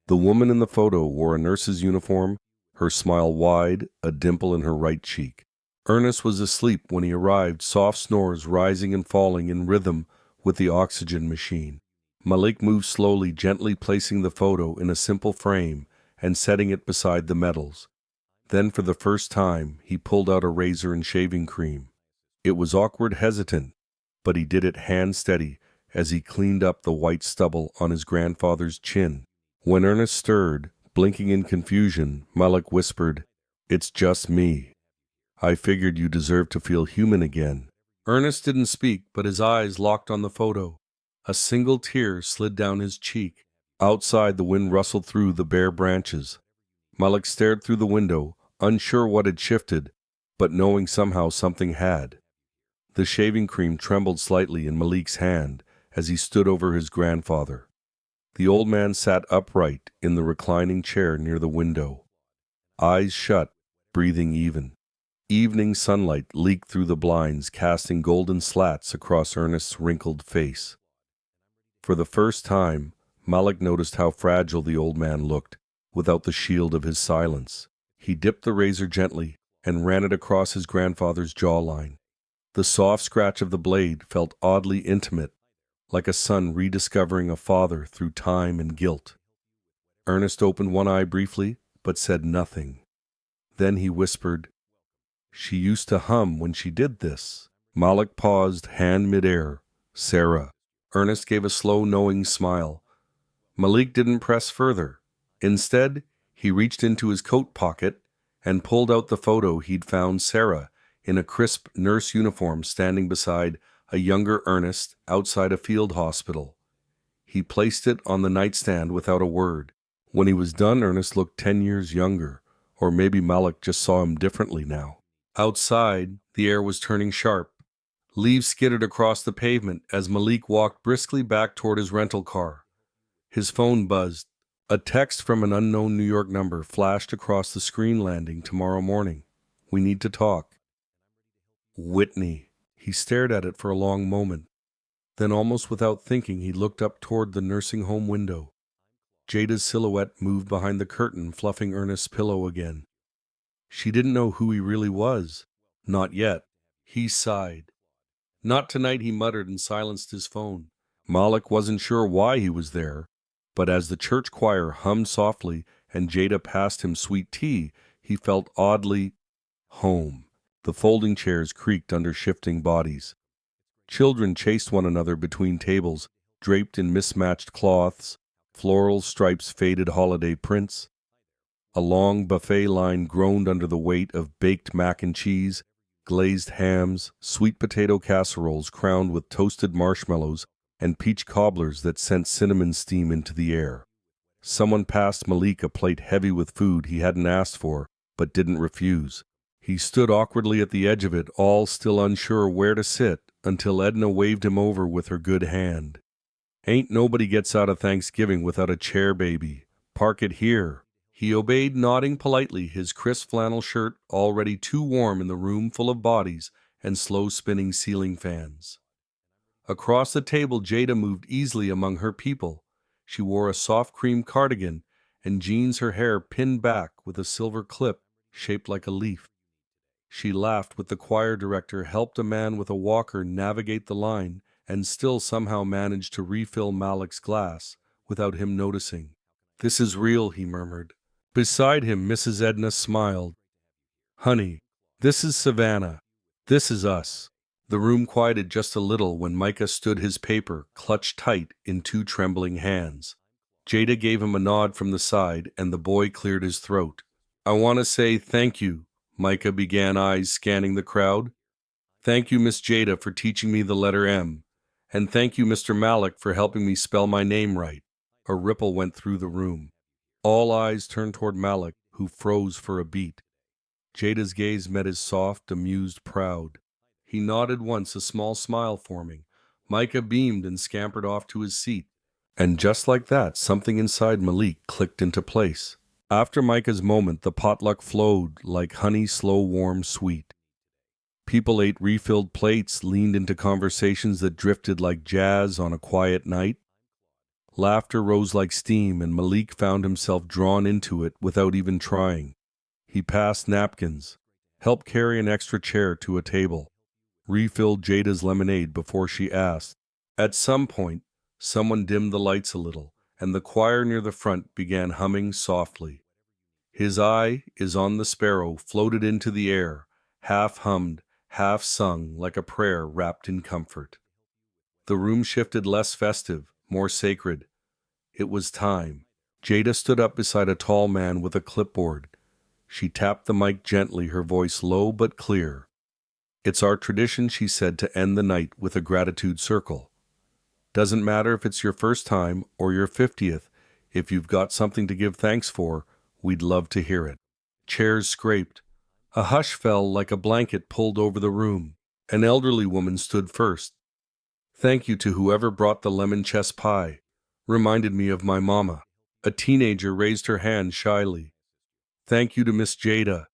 The woman in the photo wore a nurse's uniform, her smile wide, a dimple in her right cheek. Ernest was asleep when he arrived, soft snores rising and falling in rhythm with the oxygen machine. Malik moved slowly, gently placing the photo in a simple frame and setting it beside the medals. Then, for the first time, he pulled out a razor and shaving cream. It was awkward, hesitant, but he did it hand steady as he cleaned up the white stubble on his grandfather's chin. When Ernest stirred, blinking in confusion, Malik whispered, It's just me. I figured you deserved to feel human again. Ernest didn't speak, but his eyes locked on the photo. A single tear slid down his cheek. Outside, the wind rustled through the bare branches. Malik stared through the window, unsure what had shifted, but knowing somehow something had. The shaving cream trembled slightly in Malik's hand as he stood over his grandfather. The old man sat upright in the reclining chair near the window. Eyes shut, breathing even. Evening sunlight leaked through the blinds, casting golden slats across Ernest's wrinkled face. For the first time, Malik noticed how fragile the old man looked without the shield of his silence. He dipped the razor gently and ran it across his grandfather's jawline. The soft scratch of the blade felt oddly intimate, like a son rediscovering a father through time and guilt. Ernest opened one eye briefly, but said nothing. Then he whispered, She used to hum when she did this. Malik paused, hand midair. Sarah. Ernest gave a slow, knowing smile. Malik didn't press further. Instead, he reached into his coat pocket and pulled out the photo he'd found Sarah in a crisp nurse uniform standing beside a younger Ernest outside a field hospital. He placed it on the nightstand without a word. When he was done, Ernest looked 10 years younger, or maybe Malik just saw him differently now. Outside, the air was turning sharp. Leaves skittered across the pavement as Malik walked briskly back toward his rental car. His phone buzzed. A text from an unknown New York number flashed across the screen. Landing tomorrow morning. We need to talk. Whitney. He stared at it for a long moment. Then, almost without thinking, he looked up toward the nursing home window. Jada's silhouette moved behind the curtain, fluffing Ernest's pillow again. She didn't know who he really was. Not yet. He sighed. Not tonight, he muttered and silenced his phone. Malik wasn't sure why he was there, but as the church choir hummed softly and Jada passed him sweet tea, he felt oddly home. The folding chairs creaked under shifting bodies. Children chased one another between tables, draped in mismatched cloths, floral stripes, faded holiday prints. A long buffet line groaned under the weight of baked mac and cheese, glazed hams, sweet potato casseroles crowned with toasted marshmallows, and peach cobblers that sent cinnamon steam into the air. Someone passed Malik a plate heavy with food he hadn't asked for, but didn't refuse. He stood awkwardly at the edge of it, all still unsure where to sit, until Edna waved him over with her good hand. "Ain't nobody gets out of Thanksgiving without a chair, baby. Park it here." He obeyed, nodding politely, his crisp flannel shirt already too warm in the room full of bodies and slow-spinning ceiling fans. Across the table, Jada moved easily among her people. She wore a soft cream cardigan and jeans, her hair pinned back with a silver clip shaped like a leaf. She laughed with the choir director, helped a man with a walker navigate the line, and still somehow managed to refill Malik's glass without him noticing. "This is real," he murmured. Beside him, Mrs. Edna smiled. "Honey, this is Savannah. This is us." The room quieted just a little when Micah stood, his paper clutched tight in two trembling hands. Jada gave him a nod from the side, and the boy cleared his throat. "I want to say thank you," Micah began, eyes scanning the crowd. "Thank you, Miss Jada, for teaching me the letter M. And thank you, Mr. Malik, for helping me spell my name right." A ripple went through the room. All eyes turned toward Malik, who froze for a beat. Jada's gaze met his soft, amused, proud. He nodded once, a small smile forming. Micah beamed and scampered off to his seat. And just like that, something inside Malik clicked into place. After Micah's moment, the potluck flowed like honey, slow, warm, sweet. People ate refilled plates, leaned into conversations that drifted like jazz on a quiet night. Laughter rose like steam, and Malik found himself drawn into it without even trying. He passed napkins, helped carry an extra chair to a table, refilled Jada's lemonade before she asked. At some point, someone dimmed the lights a little, and the choir near the front began humming softly. "His eye is on the sparrow" floated into the air, half hummed, half sung, like a prayer wrapped in comfort. The room shifted, less festive, more sacred. It was time. Jada stood up beside a tall man with a clipboard. She tapped the mic gently, her voice low but clear. "It's our tradition," she said, "to end the night with a gratitude circle. Doesn't matter if it's your first time or your 50th, if you've got something to give thanks for, we'd love to hear it." Chairs scraped. A hush fell like a blanket pulled over the room. An elderly woman stood first. "Thank you to whoever brought the lemon chess pie. Reminded me of my mama." A teenager raised her hand shyly. "Thank you to Miss Jada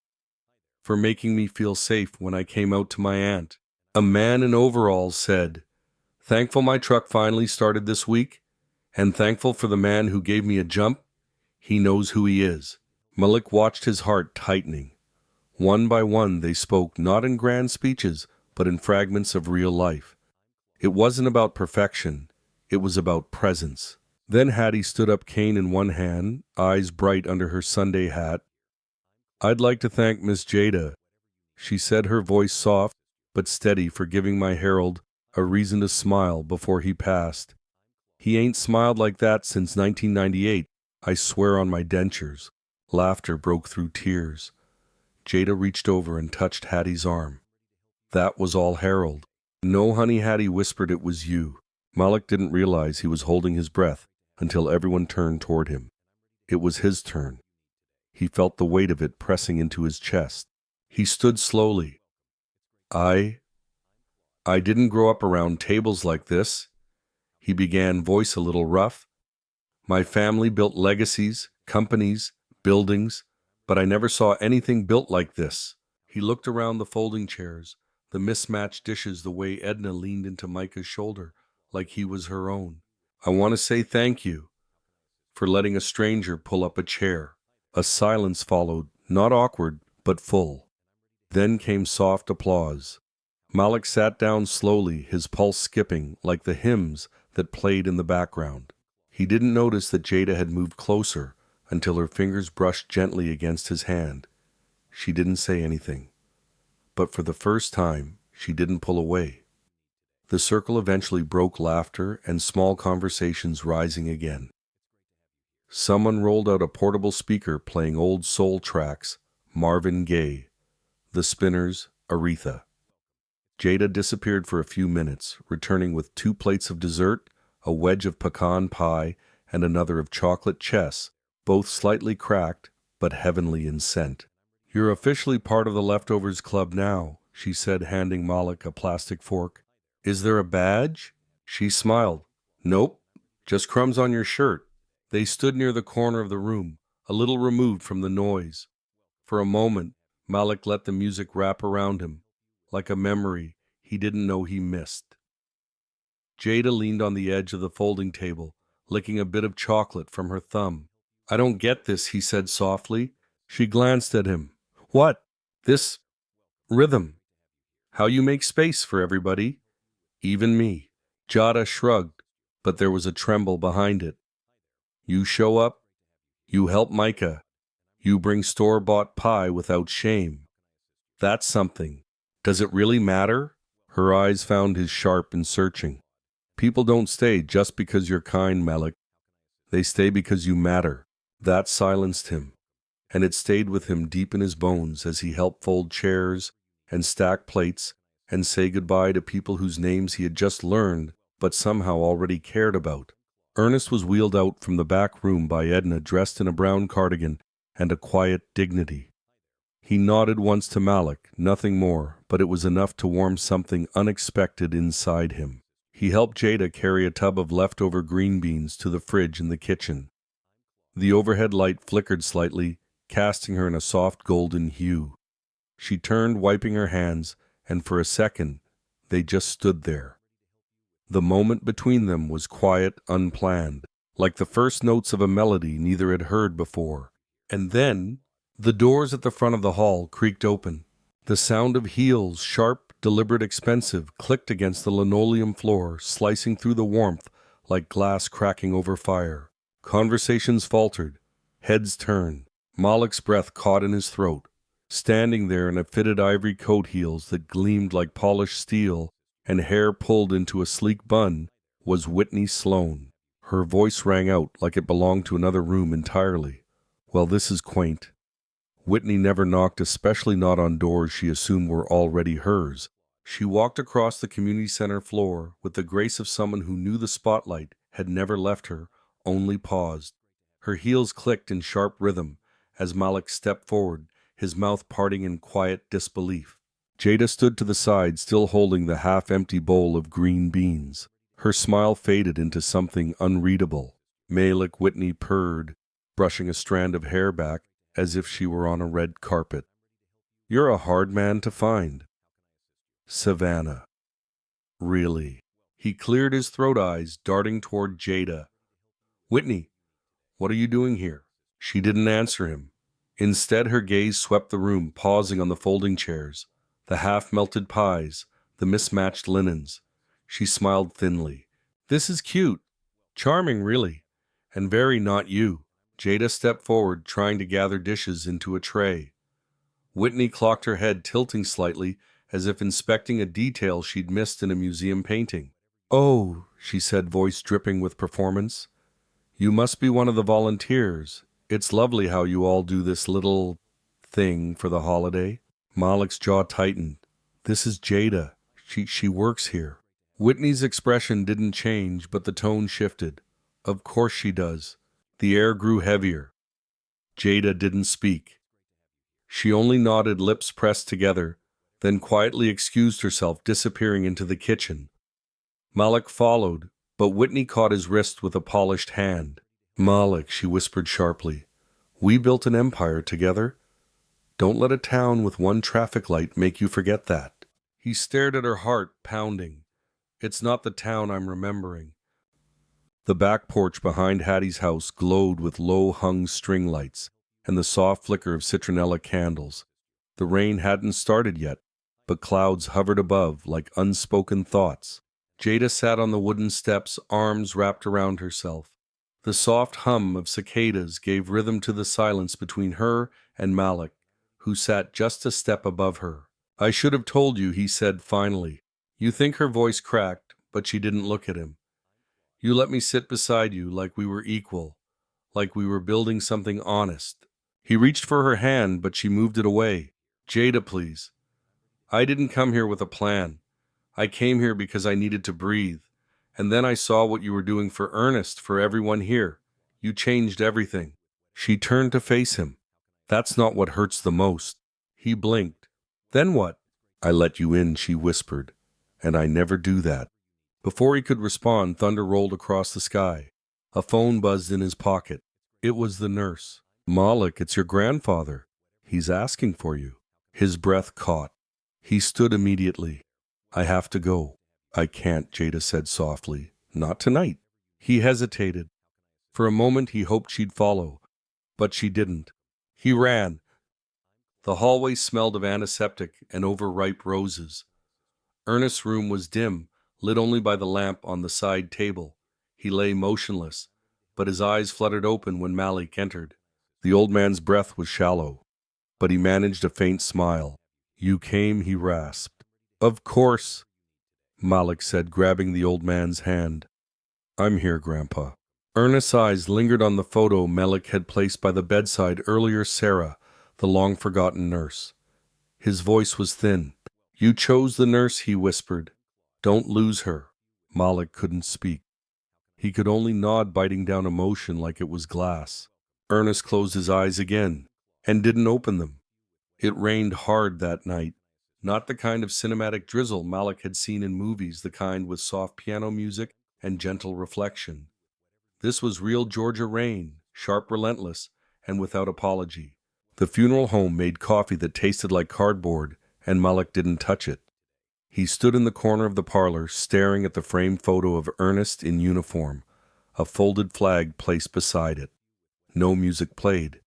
for making me feel safe when I came out to my aunt." A man in overalls said, "Thankful my truck finally started this week, and thankful for the man who gave me a jump. He knows who he is." Malik watched, his heart tightening. One by one they spoke, not in grand speeches, but in fragments of real life. It wasn't about perfection, it was about presence. Then Hattie stood up, cane in one hand, eyes bright under her Sunday hat. "I'd like to thank Miss Jada," she said, her voice soft but steady, "for giving my Harold a reason to smile before he passed. He ain't smiled like that since 1998, I swear on my dentures." Laughter broke through tears. Jada reached over and touched Hattie's arm. "That was all Harold." "No, honey," Hattie whispered, "it was you." Malik didn't realize he was holding his breath until everyone turned toward him. It was his turn. He felt the weight of it pressing into his chest. He stood slowly. I didn't grow up around tables like this," he began, voice a little rough. "My family built legacies, companies, buildings, but I never saw anything built like this." He looked around the folding chairs, the mismatched dishes, the way Edna leaned into Micah's shoulder like he was her own. "I want to say thank you for letting a stranger pull up a chair." A silence followed, not awkward, but full. Then came soft applause. Malik sat down slowly, his pulse skipping like the hymns that played in the background. He didn't notice that Jada had moved closer until her fingers brushed gently against his hand. She didn't say anything. But for the first time, she didn't pull away. The circle eventually broke, laughter and small conversations rising again. Someone rolled out a portable speaker playing old soul tracks, Marvin Gaye, The Spinners, Aretha. Jada disappeared for a few minutes, returning with 2 plates of dessert, a wedge of pecan pie, and another of chocolate chess, both slightly cracked, but heavenly in scent. "You're officially part of the Leftovers Club now," she said, handing Malik a plastic fork. "Is there a badge?" She smiled. "Nope, just crumbs on your shirt." They stood near the corner of the room, a little removed from the noise. For a moment, Malik let the music wrap around him, like a memory he didn't know he missed. Jada leaned on the edge of the folding table, licking a bit of chocolate from her thumb. "I don't get this," he said softly. She glanced at him. "What?" "This rhythm. How you make space for everybody. Even me." Jada shrugged, but there was a tremble behind it. "You show up. You help Micah. You bring store-bought pie without shame. That's something. Does it really matter?" Her eyes found his sharp and searching. "People don't stay just because you're kind, Malik. They stay because you matter." That silenced him, and it stayed with him deep in his bones as he helped fold chairs and stack plates and say goodbye to people whose names he had just learned but somehow already cared about. Ernest was wheeled out from the back room by Edna, dressed in a brown cardigan and a quiet dignity. He nodded once to Malik, nothing more, but it was enough to warm something unexpected inside him. He helped Jada carry a tub of leftover green beans to the fridge in the kitchen. The overhead light flickered slightly, casting her in a soft golden hue. She turned, wiping her hands, and for a second, they just stood there. The moment between them was quiet, unplanned, like the first notes of a melody neither had heard before. And then, the doors at the front of the hall creaked open. The sound of heels, sharp, deliberate, expensive, clicked against the linoleum floor, slicing through the warmth like glass cracking over fire. Conversations faltered. Heads turned. Malik's breath caught in his throat. Standing there in a fitted ivory coat heels that gleamed like polished steel and hair pulled into a sleek bun was Whitney Sloane. Her voice rang out like it belonged to another room entirely. "Well, this is quaint." Whitney never knocked, especially not on doors she assumed were already hers. She walked across the community center floor with the grace of someone who knew the spotlight had never left her, only paused. Her heels clicked in sharp rhythm as Malik stepped forward, his mouth parting in quiet disbelief. Jada stood to the side, still holding the half-empty bowl of green beans. Her smile faded into something unreadable. Malik, Whitney purred, brushing a strand of hair back as if she were on a red carpet. "You're a hard man to find." "Savannah." "Really?" He cleared his throat, eyes darting toward Jada. "Whitney, what are you doing here?" She didn't answer him. Instead, her gaze swept the room, pausing on the folding chairs, the half-melted pies, the mismatched linens. She smiled thinly. "This is cute. Charming, really. And very not you." Jada stepped forward, trying to gather dishes into a tray. Whitney clocked her head, tilting slightly, as if inspecting a detail she'd missed in a museum painting. "Oh," she said, voice dripping with performance. "You must be one of the volunteers. It's lovely how you all do this little thing for the holiday." Malik's jaw tightened. "This is Jada. She works here." Whitney's expression didn't change, but the tone shifted. "Of course she does." The air grew heavier. Jada didn't speak. She only nodded, lips pressed together, then quietly excused herself, disappearing into the kitchen. Malik followed, but Whitney caught his wrist with a polished hand. "Malik," she whispered sharply, "we built an empire together. Don't let a town with one traffic light make you forget that." He stared at her, heart pounding. "It's not the town I'm remembering." The back porch behind Hattie's house glowed with low-hung string lights and the soft flicker of citronella candles. The rain hadn't started yet, but clouds hovered above like unspoken thoughts. Jada sat on the wooden steps, arms wrapped around herself. The soft hum of cicadas gave rhythm to the silence between her and Malik, who sat just a step above her. "I should have told you," he said finally. You think her voice cracked, but she didn't look at him. "You let me sit beside you like we were equal, like we were building something honest. He reached for her hand, but she moved it away. Jada, please. I didn't come here with a plan. I came here because I needed to breathe. And then I saw what you were doing for Ernest, for everyone here. You changed everything. She turned to face him. That's not what hurts the most. He blinked. Then what? I let you in, she whispered. And I never do that. Before he could respond, thunder rolled across the sky. A phone buzzed in his pocket. It was the nurse. Malik, it's your grandfather. He's asking for you. His breath caught. He stood immediately. I have to go. I can't, Jada said softly. Not tonight. He hesitated. For a moment he hoped she'd follow, but she didn't. He ran. The hallway smelled of antiseptic and overripe roses. Ernest's room was dim, lit only by the lamp on the side table. He lay motionless, but his eyes fluttered open when Malik entered. The old man's breath was shallow, but he managed a faint smile. You came, he rasped. Of course, Malik said, grabbing the old man's hand. I'm here, Grandpa. Ernest's eyes lingered on the photo Malik had placed by the bedside earlier. Sarah, the long-forgotten nurse. His voice was thin. You chose the nurse, he whispered. Don't lose her. Malik couldn't speak. He could only nod, biting down emotion like it was glass. Ernest closed his eyes again and didn't open them. It rained hard that night. Not the kind of cinematic drizzle Malik had seen in movies, the kind with soft piano music and gentle reflection. This was real Georgia rain, sharp, relentless, and without apology. The funeral home made coffee that tasted like cardboard, and Malik didn't touch it. He stood in the corner of the parlor, staring at the framed photo of Ernest in uniform, a folded flag placed beside it. No music played.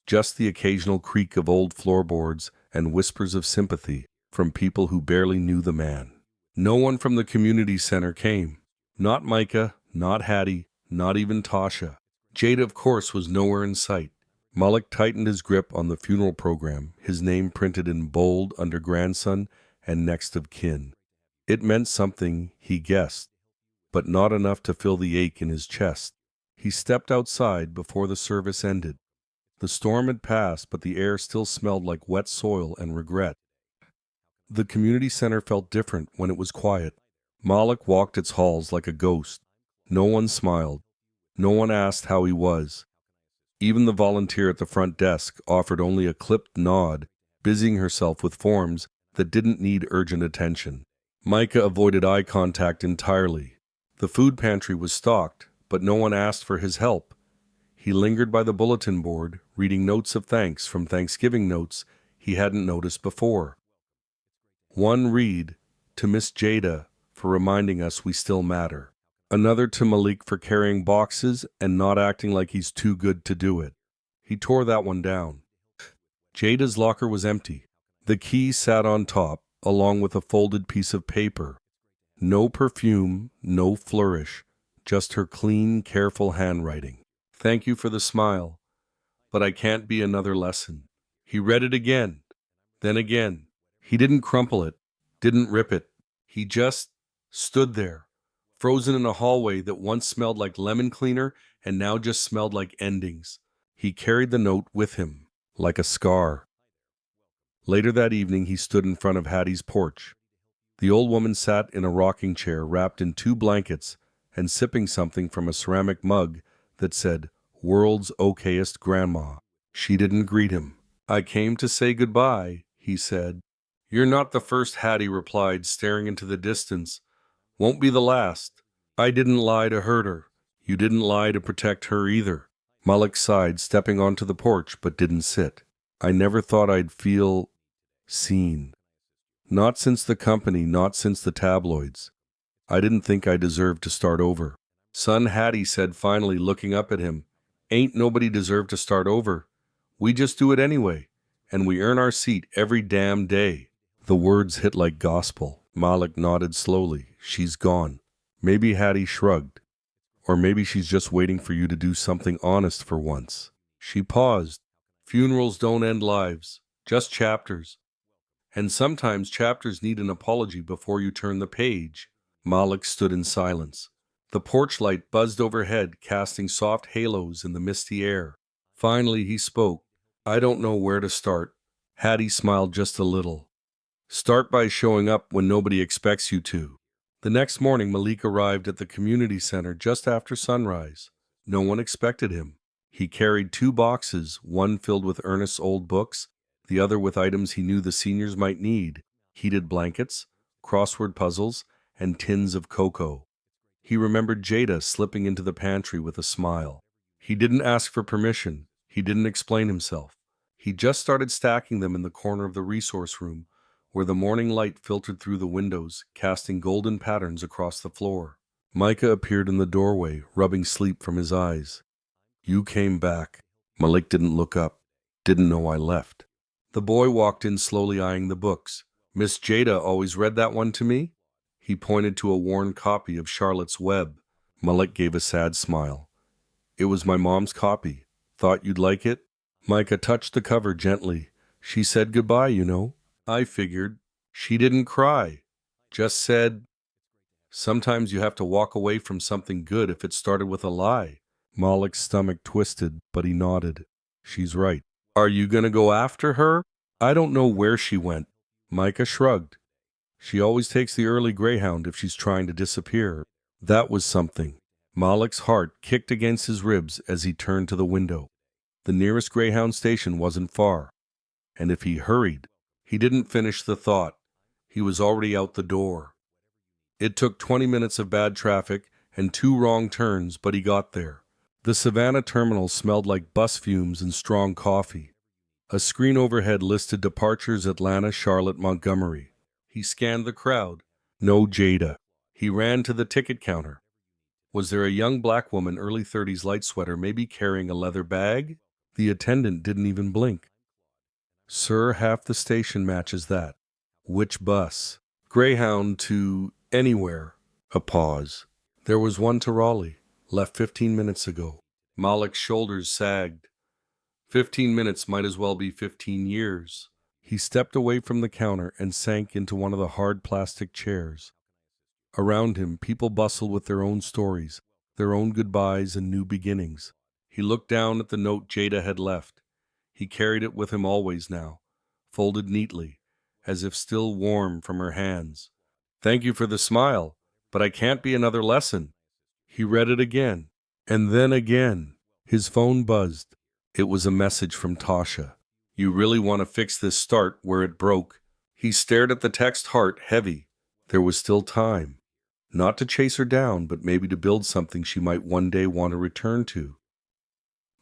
Just the occasional creak of old floorboards and whispers of sympathy from people who barely knew the man. No one from the community center came. Not Micah, not Hattie, not even Tasha. Jada, of course, was nowhere in sight. Malik tightened his grip on the funeral program, his name printed in bold under grandson and next of kin. It meant something, he guessed, but not enough to fill the ache in his chest. He stepped outside before the service ended. The storm had passed, but the air still smelled like wet soil and regret. The community center felt different when it was quiet. Malik walked its halls like a ghost. No one smiled. No one asked how he was. Even the volunteer at the front desk offered only a clipped nod, busying herself with forms that didn't need urgent attention. Micah avoided eye contact entirely. The food pantry was stocked, but no one asked for his help. He lingered by the bulletin board, reading notes of thanks from Thanksgiving notes he hadn't noticed before. One read, to Miss Jada for reminding us we still matter. Another to Malik for carrying boxes and not acting like he's too good to do it. He tore that one down. Jada's locker was empty. The key sat on top, along with a folded piece of paper. No perfume, no flourish, just her clean, careful handwriting. Thank you for the smile, but I can't be another lesson. He read it again, then again. He didn't crumple it, didn't rip it. He just stood there, frozen in a hallway that once smelled like lemon cleaner and now just smelled like endings. He carried the note with him, like a scar. Later that evening, he stood in front of Hattie's porch. The old woman sat in a rocking chair, wrapped in 2 blankets and sipping something from a ceramic mug that said, World's Okayest Grandma. She didn't greet him. I came to say goodbye, he said. You're not the first, Hattie replied, staring into the distance. Won't be the last. I didn't lie to hurt her. You didn't lie to protect her either. Malik sighed, stepping onto the porch, but didn't sit. I never thought I'd feel seen. Not since the company, not since the tabloids. I didn't think I deserved to start over. Son, Hattie said finally, looking up at him. Ain't nobody deserved to start over. We just do it anyway, and we earn our seat every damn day. The words hit like gospel. Malik nodded slowly. She's gone. Maybe Hattie shrugged. Or maybe she's just waiting for you to do something honest for once. She paused. Funerals don't end lives, just chapters. And sometimes chapters need an apology before you turn the page. Malik stood in silence. The porch light buzzed overhead, casting soft halos in the misty air. Finally, he spoke. I don't know where to start. Hattie smiled just a little. Start by showing up when nobody expects you to. The next morning, Malik arrived at the community center just after sunrise. No one expected him. He carried 2 boxes, one filled with Ernest's old books, the other with items he knew the seniors might need: heated blankets, crossword puzzles, and tins of cocoa. He remembered Jada slipping into the pantry with a smile. He didn't ask for permission. He didn't explain himself. He just started stacking them in the corner of the resource room, where the morning light filtered through the windows, casting golden patterns across the floor. Micah appeared in the doorway, rubbing sleep from his eyes. You came back. Malik didn't look up. Didn't know I left. The boy walked in slowly, eyeing the books. Miss Jada always read that one to me? He pointed to a worn copy of Charlotte's Web. Malik gave a sad smile. It was my mom's copy. Thought you'd like it? Micah touched the cover gently. She said goodbye, you know. I figured. She didn't cry. Just said, sometimes you have to walk away from something good if it started with a lie. Malik's stomach twisted, but he nodded. She's right. Are you going to go after her? I don't know where she went. Micah shrugged. She always takes the early Greyhound if she's trying to disappear. That was something. Malik's heart kicked against his ribs as he turned to the window. The nearest Greyhound station wasn't far. And if he hurried, he didn't finish the thought. He was already out the door. It took 20 minutes of bad traffic and 2 wrong turns, but he got there. The Savannah terminal smelled like bus fumes and strong coffee. A screen overhead listed departures: Atlanta, Charlotte, Montgomery. He scanned the crowd. No Jada. He ran to the ticket counter. Was there a young black woman, early 30s, light sweater, maybe carrying a leather bag? The attendant didn't even blink. Sir, half the station matches that. Which bus? Greyhound to anywhere. A pause. There was one to Raleigh. Left 15 minutes ago. Malik's shoulders sagged. 15 minutes might as well be 15 years. He stepped away from the counter and sank into one of the hard plastic chairs. Around him, people bustled with their own stories, their own goodbyes and new beginnings. He looked down at the note Jada had left. He carried it with him always now, folded neatly, as if still warm from her hands. Thank you for the smile, but I can't be another lesson. He read it again, and then again. His phone buzzed. It was a message from Tasha. You really want to fix this, start where it broke. He stared at the text, heart heavy. There was still time. Not to chase her down, but maybe to build something she might one day want to return to.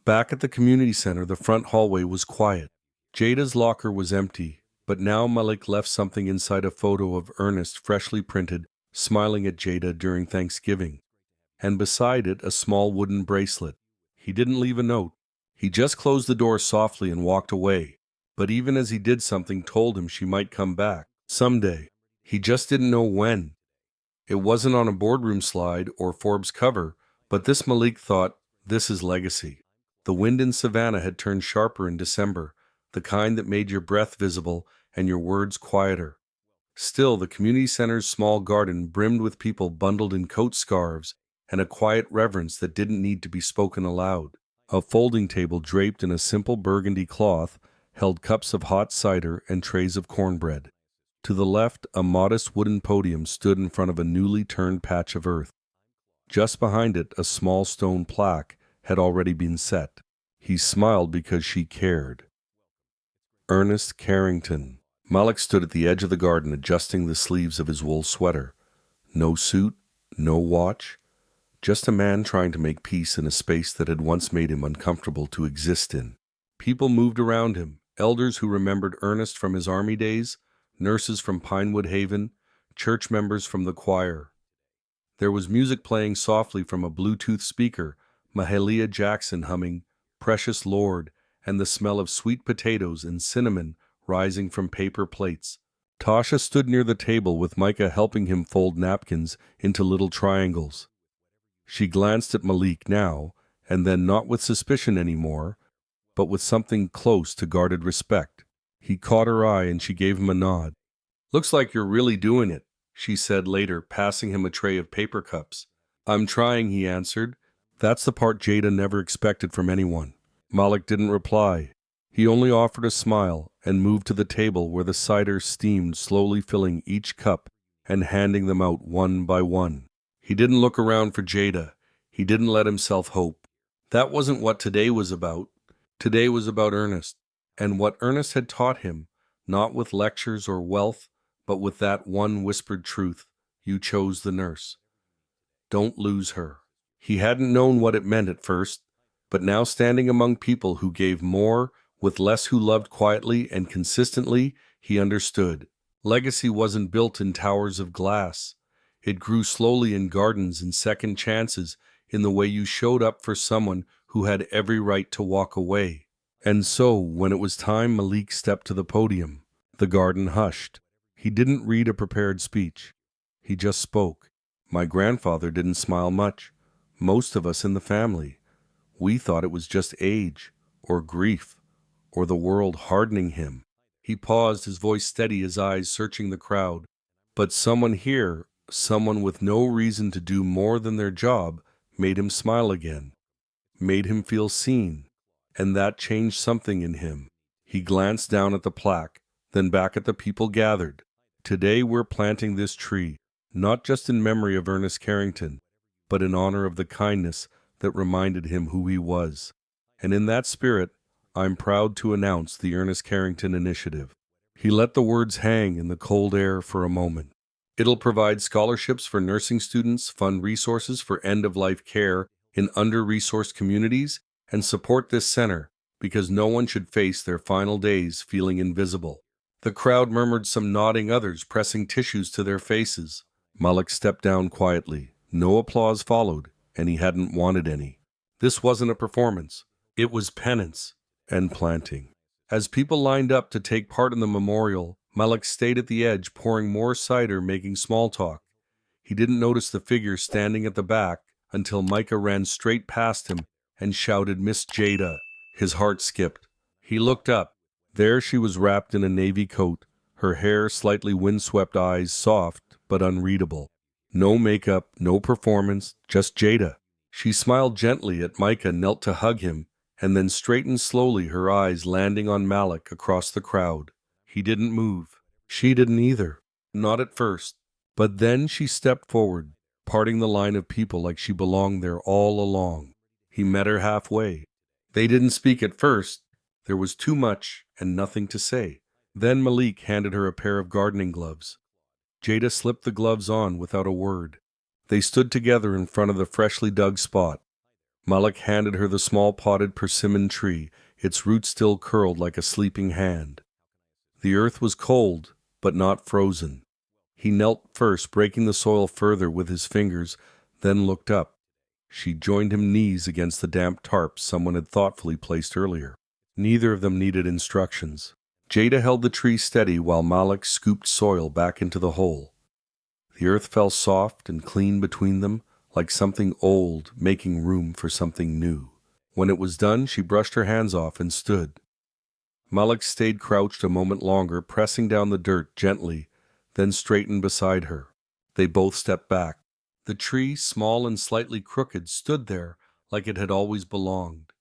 Back at the community center, the front hallway was quiet. Jada's locker was empty, but now Malik left something inside: a photo of Ernest, freshly printed, smiling at Jada during Thanksgiving. And beside it, a small wooden bracelet. He didn't leave a note. He just closed the door softly and walked away. But even as he did, something told him she might come back. Someday. He just didn't know when. It wasn't on a boardroom slide or Forbes cover, but this, Malik thought, this is legacy. The wind in Savannah had turned sharper in December, the kind that made your breath visible and your words quieter. Still, the community center's small garden brimmed with people bundled in coat scarves, and a quiet reverence that didn't need to be spoken aloud. A folding table draped in a simple burgundy cloth held cups of hot cider and trays of cornbread. To the left, a modest wooden podium stood in front of a newly turned patch of earth. Just behind it, a small stone plaque had already been set. He smiled because she cared. Ernest Carrington. Malik stood at the edge of the garden, adjusting the sleeves of his wool sweater. No suit, no watch. Just a man trying to make peace in a space that had once made him uncomfortable to exist in. People moved around him, elders who remembered Ernest from his army days, nurses from Pinewood Haven, church members from the choir. There was music playing softly from a Bluetooth speaker, Mahalia Jackson humming Precious Lord, and the smell of sweet potatoes and cinnamon rising from paper plates. Tasha stood near the table with Micah helping him fold napkins into little triangles. She glanced at Malik now, and then, not with suspicion anymore, but with something close to guarded respect. He caught her eye and she gave him a nod. Looks like you're really doing it, she said later, passing him a tray of paper cups. "I'm trying," he answered. That's the part Jada never expected from anyone. Malik didn't reply. He only offered a smile and moved to the table where the cider steamed, slowly filling each cup and handing them out one by one. He didn't look around for Jada. He didn't let himself hope. That wasn't what today was about. Today was about Ernest, and what Ernest had taught him, not with lectures or wealth, but with that one whispered truth: you chose the nurse. Don't lose her. He hadn't known what it meant at first, but now standing among people who gave more, with less, who loved quietly and consistently, he understood. Legacy wasn't built in towers of glass. It grew slowly in gardens and second chances, in the way you showed up for someone who had every right to walk away. And so, when it was time, Malik stepped to the podium. The garden hushed. He didn't read a prepared speech. He just spoke. My grandfather didn't smile much. Most of us in the family, we thought it was just age, or grief, or the world hardening him. He paused, his voice steady, his eyes searching the crowd. But someone here, someone with no reason to do more than their job, made him smile again, made him feel seen, and that changed something in him. He glanced down at the plaque, then back at the people gathered. Today we're planting this tree, not just in memory of Ernest Carrington, but in honor of the kindness that reminded him who he was. And in that spirit, I'm proud to announce the Ernest Carrington Initiative. He let the words hang in the cold air for a moment. It'll provide scholarships for nursing students, fund resources for end-of-life care in under-resourced communities, and support this center because no one should face their final days feeling invisible. The crowd murmured, some nodding, others pressing tissues to their faces. Malik stepped down quietly. No applause followed, and he hadn't wanted any. This wasn't a performance. It was penance and planting. As people lined up to take part in the memorial, Malik stayed at the edge, pouring more cider, making small talk. He didn't notice the figure standing at the back until Micah ran straight past him and shouted, "Miss Jada." His heart skipped. He looked up. There she was, wrapped in a navy coat, her hair slightly windswept, eyes soft but unreadable. No makeup, no performance, just Jada. She smiled gently at Micah, knelt to hug him, and then straightened slowly, her eyes landing on Malik across the crowd. He didn't move. She didn't either. Not at first. But then she stepped forward, parting the line of people like she belonged there all along. He met her halfway. They didn't speak at first. There was too much and nothing to say. Then Malik handed her a pair of gardening gloves. Jada slipped the gloves on without a word. They stood together in front of the freshly dug spot. Malik handed her the small potted persimmon tree, its roots still curled like a sleeping hand. The earth was cold, but not frozen. He knelt first, breaking the soil further with his fingers, then looked up. She joined him, knees against the damp tarp someone had thoughtfully placed earlier. Neither of them needed instructions. Jada held the tree steady while Malik scooped soil back into the hole. The earth fell soft and clean between them, like something old making room for something new. When it was done, she brushed her hands off and stood. Malik stayed crouched a moment longer, pressing down the dirt gently, then straightened beside her. They both stepped back. The tree, small and slightly crooked, stood there like it had always belonged.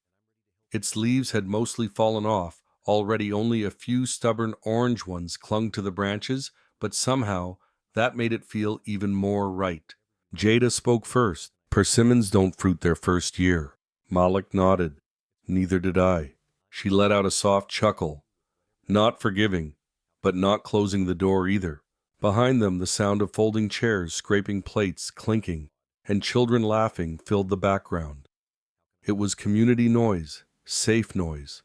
Its leaves had mostly fallen off. Already only a few stubborn orange ones clung to the branches, but somehow that made it feel even more right. Jada spoke first. "Persimmons don't fruit their first year." Malik nodded. "Neither did I." She let out a soft chuckle. Not forgiving, but not closing the door either. Behind them, the sound of folding chairs, scraping plates, clinking, and children laughing filled the background. It was community noise, safe noise.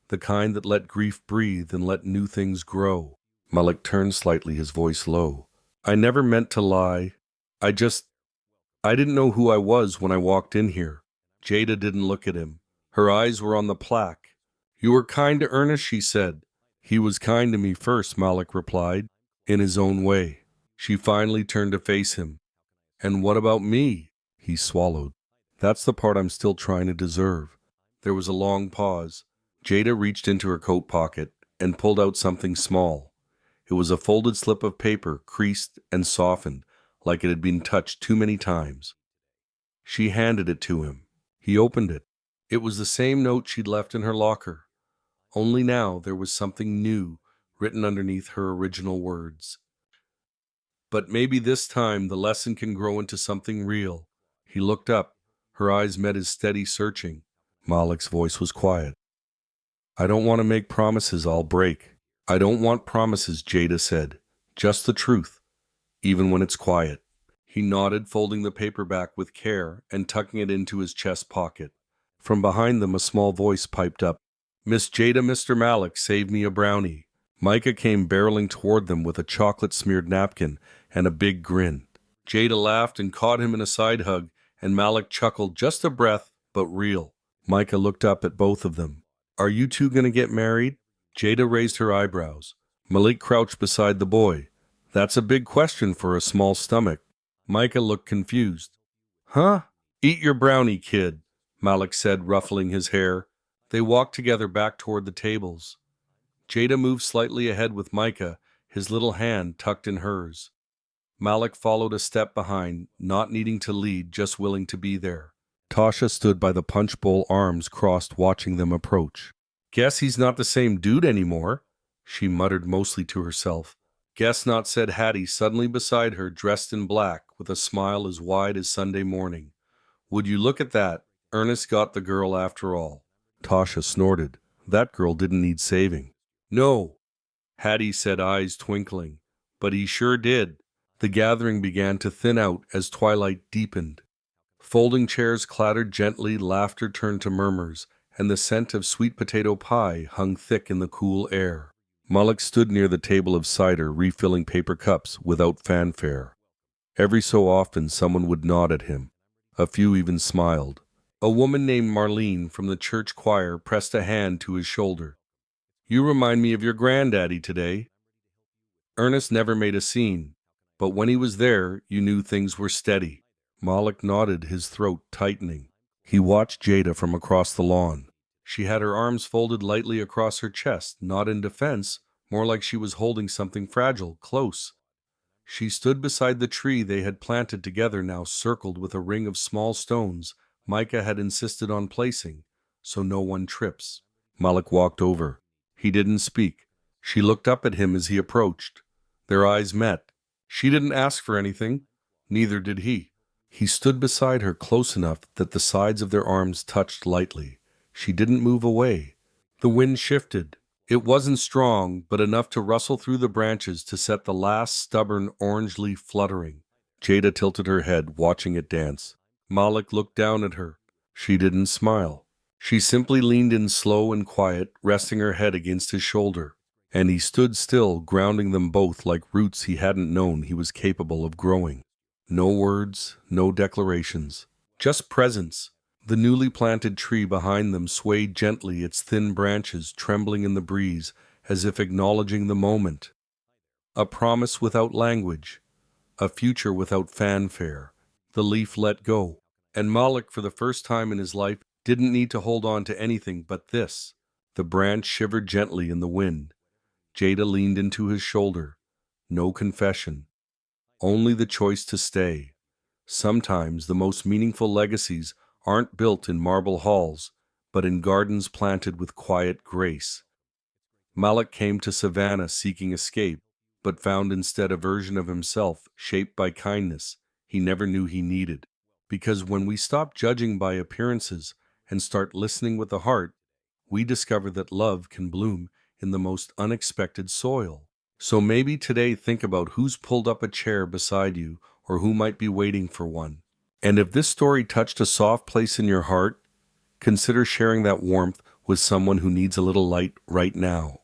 The kind that let grief breathe and let new things grow. Malik turned slightly, his voice low. "I never meant to lie. I didn't know who I was when I walked in here." Jada didn't look at him. Her eyes were on the plaque. "You were kind to Ernest," she said. "He was kind to me first," Malik replied, in his own way. She finally turned to face him. "And what about me?" He swallowed. "That's the part I'm still trying to deserve." There was a long pause. Jada reached into her coat pocket and pulled out something small. It was a folded slip of paper, creased and softened, like it had been touched too many times. She handed it to him. He opened it. It was the same note she'd left in her locker. Only now there was something new written underneath her original words. But maybe this time the lesson can grow into something real. He looked up. Her eyes met his steady searching. Malik's voice was quiet. I don't want to make promises I'll break. I don't want promises, Jada said. Just the truth, even when it's quiet. He nodded, folding the paper back with care and tucking it into his chest pocket. From behind them, a small voice piped up. Miss Jada, Mr. Malik, save me a brownie. Micah came barreling toward them with a chocolate-smeared napkin and a big grin. Jada laughed and caught him in a side hug, and Malik chuckled, just a breath, but real. Micah looked up at both of them. Are you two going to get married? Jada raised her eyebrows. Malik crouched beside the boy. That's a big question for a small stomach. Micah looked confused. Huh? Eat your brownie, kid, Malik said, ruffling his hair. They walked together back toward the tables. Jada moved slightly ahead with Micah, his little hand tucked in hers. Malik followed a step behind, not needing to lead, just willing to be there. Tasha stood by the punch bowl, arms crossed, watching them approach. Guess he's not the same dude anymore, she muttered mostly to herself. Guess not, said Hattie, suddenly beside her, dressed in black, with a smile as wide as Sunday morning. Would you look at that? Ernest got the girl after all. Tasha snorted. That girl didn't need saving. No, Hattie said, eyes twinkling. But he sure did. The gathering began to thin out as twilight deepened. Folding chairs clattered gently, laughter turned to murmurs, and the scent of sweet potato pie hung thick in the cool air. Malik stood near the table of cider, refilling paper cups without fanfare. Every so often someone would nod at him. A few even smiled. A woman named Marlene from the church choir pressed a hand to his shoulder. You remind me of your granddaddy today. Ernest never made a scene, but when he was there, you knew things were steady. Malik nodded, his throat tightening. He watched Jada from across the lawn. She had her arms folded lightly across her chest, not in defense, more like she was holding something fragile, close. She stood beside the tree they had planted together, now circled with a ring of small stones Micah had insisted on placing, so no one trips. Malik walked over. He didn't speak. She looked up at him as he approached. Their eyes met. She didn't ask for anything. Neither did he. He stood beside her close enough that the sides of their arms touched lightly. She didn't move away. The wind shifted. It wasn't strong, but enough to rustle through the branches to set the last stubborn orange leaf fluttering. Jada tilted her head, watching it dance. Malik looked down at her. She didn't smile. She simply leaned in slow and quiet, resting her head against his shoulder. And he stood still, grounding them both like roots he hadn't known he was capable of growing. No words, no declarations, just presence. The newly planted tree behind them swayed gently, its thin branches trembling in the breeze as if acknowledging the moment. A promise without language, a future without fanfare. The leaf let go, and Malik, for the first time in his life, didn't need to hold on to anything but this. The branch shivered gently in the wind. Jada leaned into his shoulder. No confession. Only the choice to stay. Sometimes the most meaningful legacies aren't built in marble halls, but in gardens planted with quiet grace. Malik came to Savannah seeking escape, but found instead a version of himself shaped by kindness he never knew he needed. Because when we stop judging by appearances and start listening with the heart, we discover that love can bloom in the most unexpected soil. So maybe today think about who's pulled up a chair beside you or who might be waiting for one. And if this story touched a soft place in your heart, consider sharing that warmth with someone who needs a little light right now.